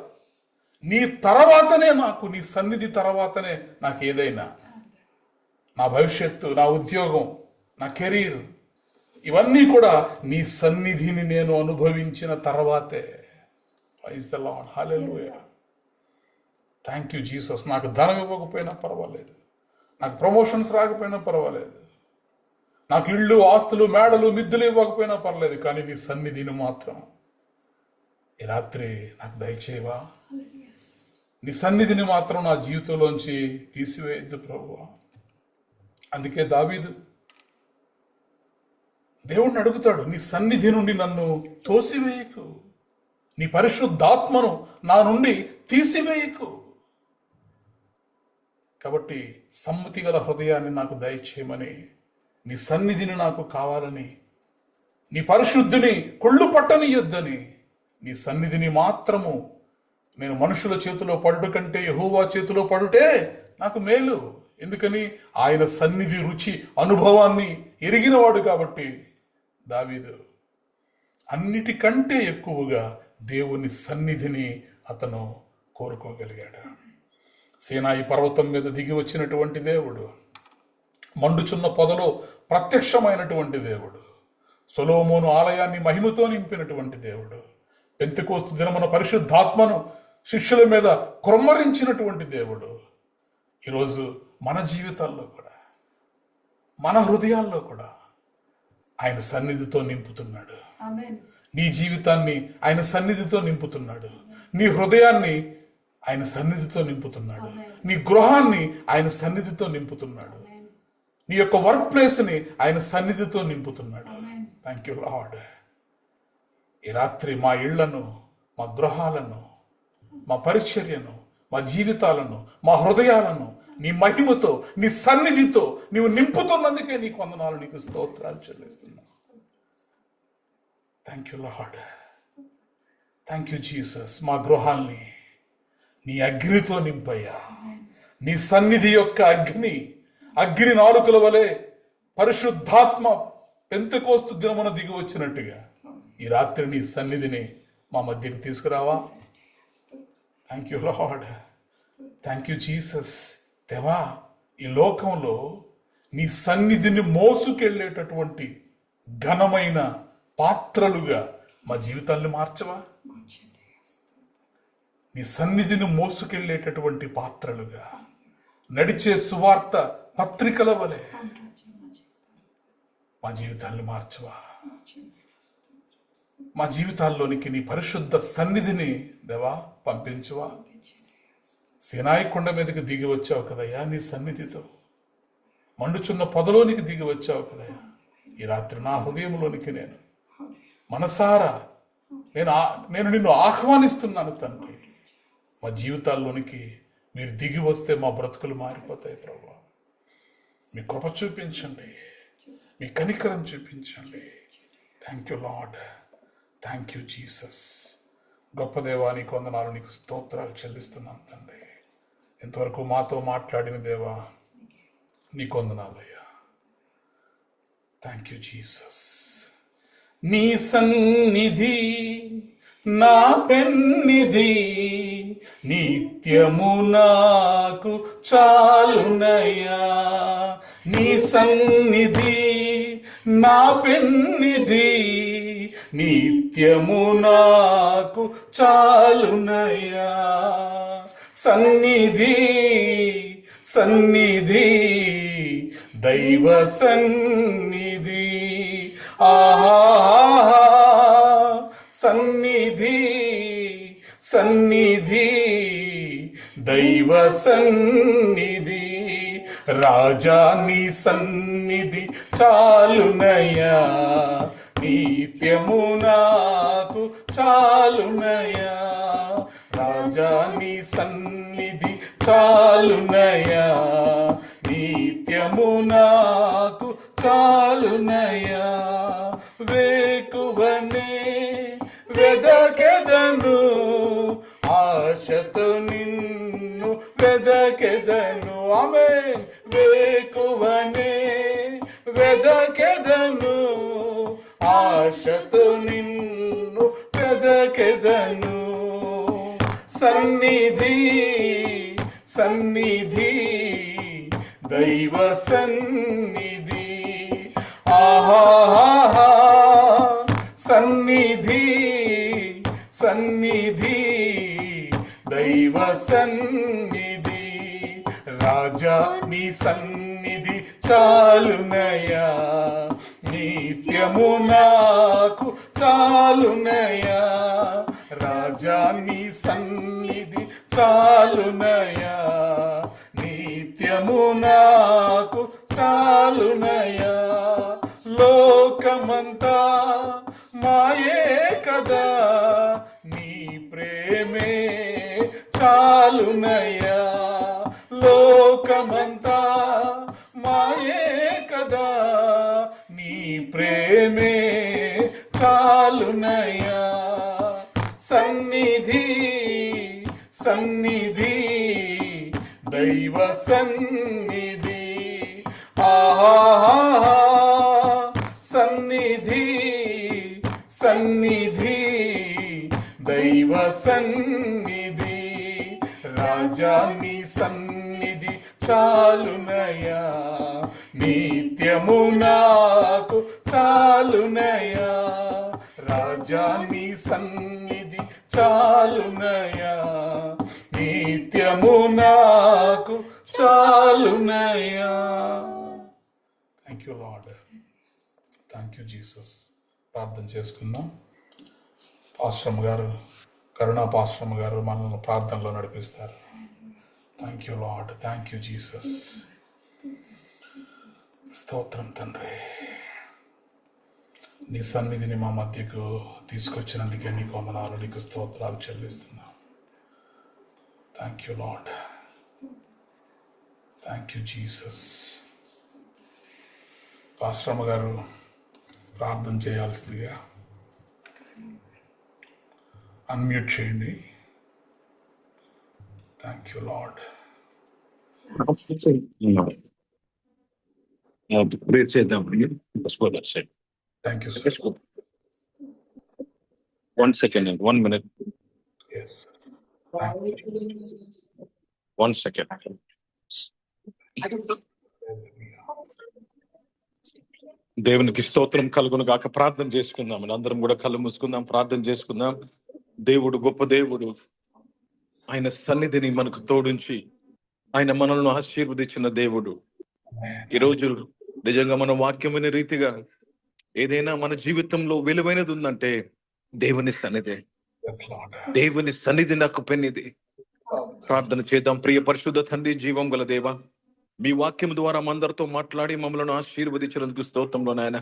నీ తర్వాతనే, నాకు నీ సన్నిధి తర్వాతనే నాకు ఏదైనా, నా భవిష్యత్తు, నా ఉద్యోగం, నా కెరీర్, ఇవన్నీ కూడా నీ సన్నిధిని నేను అనుభవించిన తర్వాతే. Praise the Lord, hallelujah. Thank you Jesus. నాకు ధనం ఇవ్వకపోయినా పర్వాలేదు, నాకు ప్రమోషన్స్ రాకపోయినా పర్వాలేదు, నాకు ఇళ్ళు, ఆస్తులు, మేడలు, మిద్దులు ఇవ్వకపోయినా పర్లేదు, కానీ నీ సన్నిధిని మాత్రం ఈ రాత్రి నాకు దయచేయవా? నీ సన్నిధిని మాత్రం నా జీవితంలోంచి తీసివేయద్దు ప్రభువా. అందుకే దావీదు దేవుణ్ణి అడుగుతాడు, నీ సన్నిధి నుండి నన్ను తోసివేయకు, నీ పరిశుద్ధాత్మను నా నుండి తీసివేయకు. కాబట్టి సమ్మతి గల హృదయాన్ని నాకు దయచేయమని నీ సన్నిధిని నాకు కావాలని, నీ పరిశుద్ధిని కొళ్ళు పట్టనియొద్దని, నీ సన్నిధిని మాత్రము నేను మనుషుల చేతిలో పడుట కంటే యెహోవా చేతిలో పడుటే నాకు మేలు. ఎందుకని? ఆయన సన్నిధి రుచి అనుభవాన్ని ఎరిగినవాడు కాబట్టి దావీదు అన్నిటికంటే ఎక్కువగా దేవుని సన్నిధిని అతను కోరుకోగలిగాడు. సీనాయి పర్వతం మీద దిగి వచ్చినటువంటి దేవుడు, మండుచున్న పొదలో ప్రత్యక్షమైనటువంటి దేవుడు, సొలొమోను ఆలయాన్ని మహిమతో నింపినటువంటి దేవుడు, పెంతెకోస్తు దినమున పరిశుద్ధాత్మను శిష్యుల మీద క్రొమ్మరించినటువంటి దేవుడు ఈరోజు మన జీవితాల్లో కూడా, మన హృదయాల్లో కూడా ఆయన సన్నిధితో నింపుతున్నాడు. నీ జీవితాన్ని ఆయన సన్నిధితో నింపుతున్నాడు. నీ హృదయాన్ని ఆయన సన్నిధితో నింపుతున్నాడు. నీ గృహాన్ని ఆయన సన్నిధితో నింపుతున్నాడు. నీ యొక్క వర్క్ ప్లేస్ని ఆయన సన్నిధితో నింపుతున్నాడు. Thank you Lord. ఈ రాత్రి మా ఇళ్లను, మా గృహాలను, మా పరిచర్యను, మా జీవితాలను, మా హృదయాలను నీ మహిమతో, నీ సన్నిధితో నీవు నింపుతున్నందుకే నీకు వందనాలు, నీకు స్తోత్రాలు చెల్లిస్తున్నా. Thank you Lord. Thank you Jesus. మా గృహాల్ని నీ అగ్నితో నింపయ్యా. నీ సన్నిధి యొక్క అగ్ని నాలుకల వలె పరిశుద్ధాత్మ పెంతెకోస్తు దినమున దిగి వచ్చినట్టుగా ఈ రాత్రి నీ సన్నిధిని మా మధ్యకి తీసుకురావా. Thank you Lord. Thank you Jesus. దేవా, ఈ లోకంలో నీ సన్నిధిని మోసుకెళ్ళేటటువంటి ఘనమైన పాత్రలుగా మా జీవితాన్ని మార్చవా. నీ సన్నిధిని మోసుకెళ్ళేటటువంటి పాత్రలుగా, నడిచే సువార్త పత్రికల వలె మా జీవితాన్ని మార్చవా. మా జీవితాల్లోనికి నీ పరిశుద్ధ సన్నిధిని దేవా పంపించవా. సీనాయి కొండ మీదకి దిగి వచ్చావు కదయ్యా నీ సన్నిధితో. మండుచున్న పొదలోనికి దిగి వచ్చావు కదయ్యా. ఈ రాత్రి నా హృదయంలోనికి నేను మనసారా నేను నిన్ను ఆహ్వానిస్తున్నాను తండ్రి. మా జీవితాల్లోనికి మీరు దిగి వస్తే మా బ్రతుకులు మారిపోతాయి ప్రభువా. మీ కృప చూపించండి, మీ కనికరం చూపించండి. Thank you Lord. Thank you Jesus. గొప్ప దేవా, నీకు వందనాలు, నీకు స్తోత్రాలు చెల్లిస్తున్నాను తండ్రి. ఇంతవరకు మాతో మాట్లాడిన దేవా నీకు వందనాలయ్యా. Thank you Jesus. నీ సన్నిధి నా పెన్నిధి నిత్యము నాకు చాలునయ్యా. నీ సన్నిధి నా పెన్నిధి నిత్యము నాకు చాలునయ్యా. సన్నిధి సన్నిధి దైవ సన్నిధి, ఆహా సన్నిధి సన్నిధి దైవ సన్నిధి. రాజా నీ సన్నిధి చాలునయ్యా, నిత్యము నాకు చాలునయ్యా. రాజా నీ సన్నిధి చాలునయ్యా, నిత్యము నాకు చాలునయ్యా. వేకువనే వెదకెదను, ఆశతో నిన్ను వెదకెదను. ఆమేన్. వేకువనే వెదకెదను, ఆశతో నిన్ను వెదకెదను. సన్నిధి సన్నిధి దైవ సన్నిధి, ఆహా సన్నిధి సన్నిధి దైవ సన్నిధి. రాజా నీ సన్నిధి చాలునయ్యా, నిత్యము నాకు చాలునయ్యా. రాజా నీ సన్నిధి చాలునయ్యా, నిత్యము నాకు చాలునయ్యా. లోకమంతా మాయే కదా, నీ ప్రేమే చాలునయ్యా. లోకమంతా మాయే కదా, సన్నిధి సన్నిధి దైవ సన్నిధి ఆహా సన్నిధి సన్నిధి దైవ సన్నిధి రాజా నీ సన్నిధి చాలునయా నిత్యము నాకు చాలునయా రాజా నీ సన్నిధి చాలునయా నిత్యము నాకు చాలునయా. Thank you Lord, thank you Jesus. ప్రార్థన చేసుకుందాం. పాస్టమ్ గారు, కరుణా పాస్టమ్ గారు మనల్ని ప్రార్థనలో నడిపిస్తారు. Thank you Lord, thank you Jesus. స్తోత్రం తండ్రి, నీ సన్నిధిని మా మధ్యకు తీసుకొచ్చినందుకే నీకు వందనాలు, నీకు స్తోత్రాలు చెల్లిస్తున్నా. Thank you Lord, thank you Jesus. Pastor గారు ప్రార్థన చేయాల్సిందిగా అన్మ్యూట్ చేయండి. Thank you Lord. ప్రేర్ చేద్దాం. Thank you sir. 1 second, 1 minute, Yes. Thank you, Jesus. 1 second. దేవునికి స్తోత్రం కలుగును గాక. ప్రార్థన చేసుకుందాం. అందరం కూడా కళ్ళు మూసుకుందాం, ప్రార్థన చేసుకుందాం. దేవుడు గొప్ప దేవుడు. ఆయన సన్నిధిని మనకు తోడించి ఆయన మనల్ని ఆశీర్వదించిన దేవుడు. ఈరోజు నిజంగా మన వాక్యం వినే రీతిగా ఏదైనా మన జీవితంలో విలువైనది ఉందంటే దేవుని సన్నిధి. Yes, Lord. దేవుని సన్నిధి నాకు పెన్నిది. ప్రార్థన చేద్దాం. ప్రియ పరిశుద్ధ తండ్రి, జీవం గల దేవ, మీ వాక్యం ద్వారా అందరితో మాట్లాడి మమ్మల్ని ఆశీర్వదించినందుకు స్తోత్రంలో నాయన.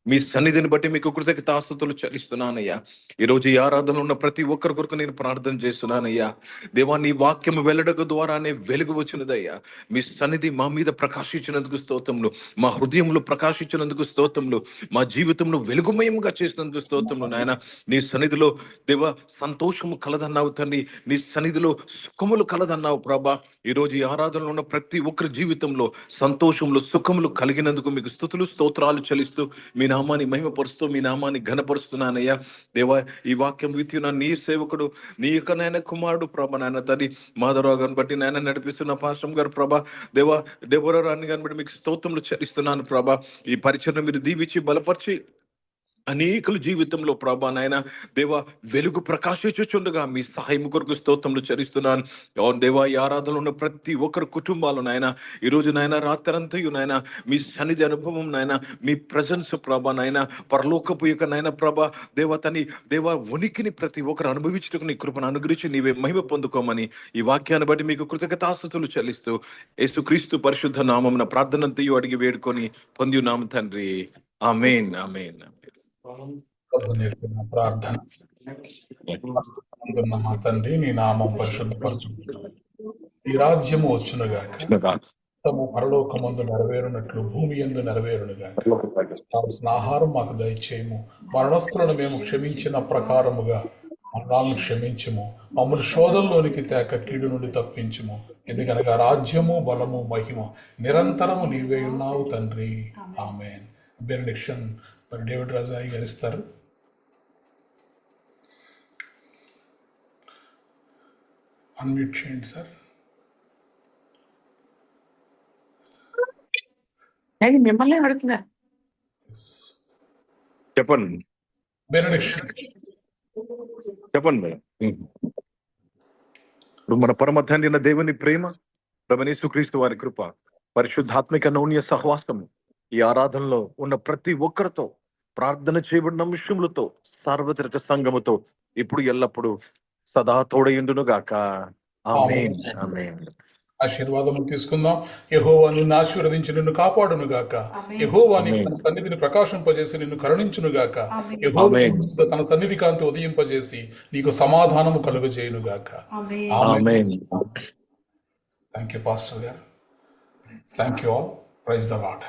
మీ సన్నిధిని బట్టి మీకు కృతజ్ఞతాస్తుతులు చెల్లిస్తున్నానయ్యా. ఈ రోజు ఈ ఆరాధనలో ఉన్న ప్రతి ఒక్కరి కొరకు నేను ప్రార్థన చేస్తున్నానయ్యా. దేవా, నీ వాక్యం వెల్లడక ద్వారానే వెలుగు వచ్చినదయ్యా. మీ సన్నిధి మా మీద ప్రకాశించినందుకు స్తోత్రములు, మా హృదయంలో ప్రకాశించినందుకు స్తోత్రములు, మా జీవితంలో వెలుగుమయంగా చేసినందుకు స్తోత్రములు నాయన. నీ సన్నిధిలో దేవా సంతోషము కలదన్నావు తండ్రి, నీ సన్నిధిలో సుఖములు కలదన్నావు ప్రభా. ఈ రోజు ఈ ఆరాధనలో ఉన్న ప్రతి ఒక్కరి జీవితంలో సంతోషములు సుఖములు కలిగినందుకు మీకు స్తుతులు స్తోత్రాలు చెల్లిస్తూ మీ నామాన్ని మహిమపరుస్తూ మీ నామాన్ని ఘనపరుస్తున్నానయ్యా. దేవా, ఈ వాక్యం విత్యున నీ సేవకుడు, నీ యొక్క నాయన కుమారుడు ప్రభ నాయన తల్లి మాధవరావు గారిని బట్టి నాయన నడిపిస్తున్న పాస్టమ్ గారు ప్రభా. దేవా, దేవరాన్ని గారిని బట్టి మీకు స్తోత్రములు చెల్లిస్తున్నాను ప్రభా. ఈ పరిచయం మీరు దీవించి బలపరిచి అనేకుల జీవితంలో ప్రభా నాయన దేవా వెలుగు ప్రకాశించుచుండగా మీ సహాయం కొరకు స్తోత్రములు చెల్లిస్తున్నాను. అవును దేవా, ఈ ఆరాధనలో ఉన్న ప్రతి ఒక్కరు కుటుంబాలు నాయన ఈరోజు నాయన రాత్రంతయు నాయన మీ సన్నిధి అనుభవం నాయన, మీ ప్రజెన్స్ ప్రభా నాయన, పరలోకపు యొక్క నాయన ప్రభా దేవా తని దేవా ఉనికిని ప్రతి ఒక్కరు అనుభవించుటకు నీ కృపను అనుగ్రహించి నీవే మహిమ పొందుకోమని ఈ వాక్యాన్ని బట్టి మీకు కృతజ్ఞతాస్తుతులు చెల్లిస్తూ యేసుక్రీస్తు పరిశుద్ధ నామమున ప్రార్థనంతయు అడిగి వేడుకొని పొంది ఉన్నాము తండ్రి. ఆమేన్, ఆమేన్. ప్రార్థన. మా తండ్రి, నీ నామం పరిశుద్ధపరచు, ఈ రాజ్యము వచ్చునుగాక, తము పరలోకమందు నెరవేరునట్లు భూమి యందు నెరవేరునుగాక. కావలసిన ఆహారం మాకు దయచేయము, మరణస్తులను మేము క్షమించిన ప్రకారముగా మరణాలను క్షమించుము, మమ్మల్ని శోధంలోనికి తేక కీడు నుండి తప్పించుము. ఎందుకనగా రాజ్యము బలము మహిమ నిరంతరము నీవే ఉన్నావు తండ్రి. ఆమేన్. బెనడిక్షన్ మరి డేవిడ్ రాజాయి గారు ఇస్తారు. అన్మ్యూట్ చేయండి సార్. మిమ్మల్ని అడుగుతున్నా, చెప్పండి. బెనడిక్షన్ చెప్పండి మేడం. ఇప్పుడు మన పరమ తండ్రి అయిన దేవుని ప్రేమ, యేసుక్రీస్తు వారి కృప, పరిశుద్ధాత్మిక నౌన్య సహవాసము ఈ ఆరాధనలో ఉన్న ప్రతి ఒక్కరితో, ప్రార్థన చేయబడిన విషయములతో, సార్వత్రిక సంఘముతో ఇప్పుడు ఎల్లప్పుడు సదా తోడయుండును గాక. ఆమేన్, ఆమేన్. ఆశీర్వాదము తీసుకుందాం. యెహోవా నిన్ను ఆశీర్వదించి నిన్ను కాపాడును గాక. యెహోవా నీకు తన సన్నిధిని ప్రకాశింపజేసి నిన్ను కరుణించును గాక. యెహోవా తన సన్నిధి కాంతి ఉదయింపజేసి నీకు సమాధానము కలుగజేయును గాక. ఆమేన్. థ్యాంక్ యూ పాస్టర్ గారు. Thank you all. Praise the lord.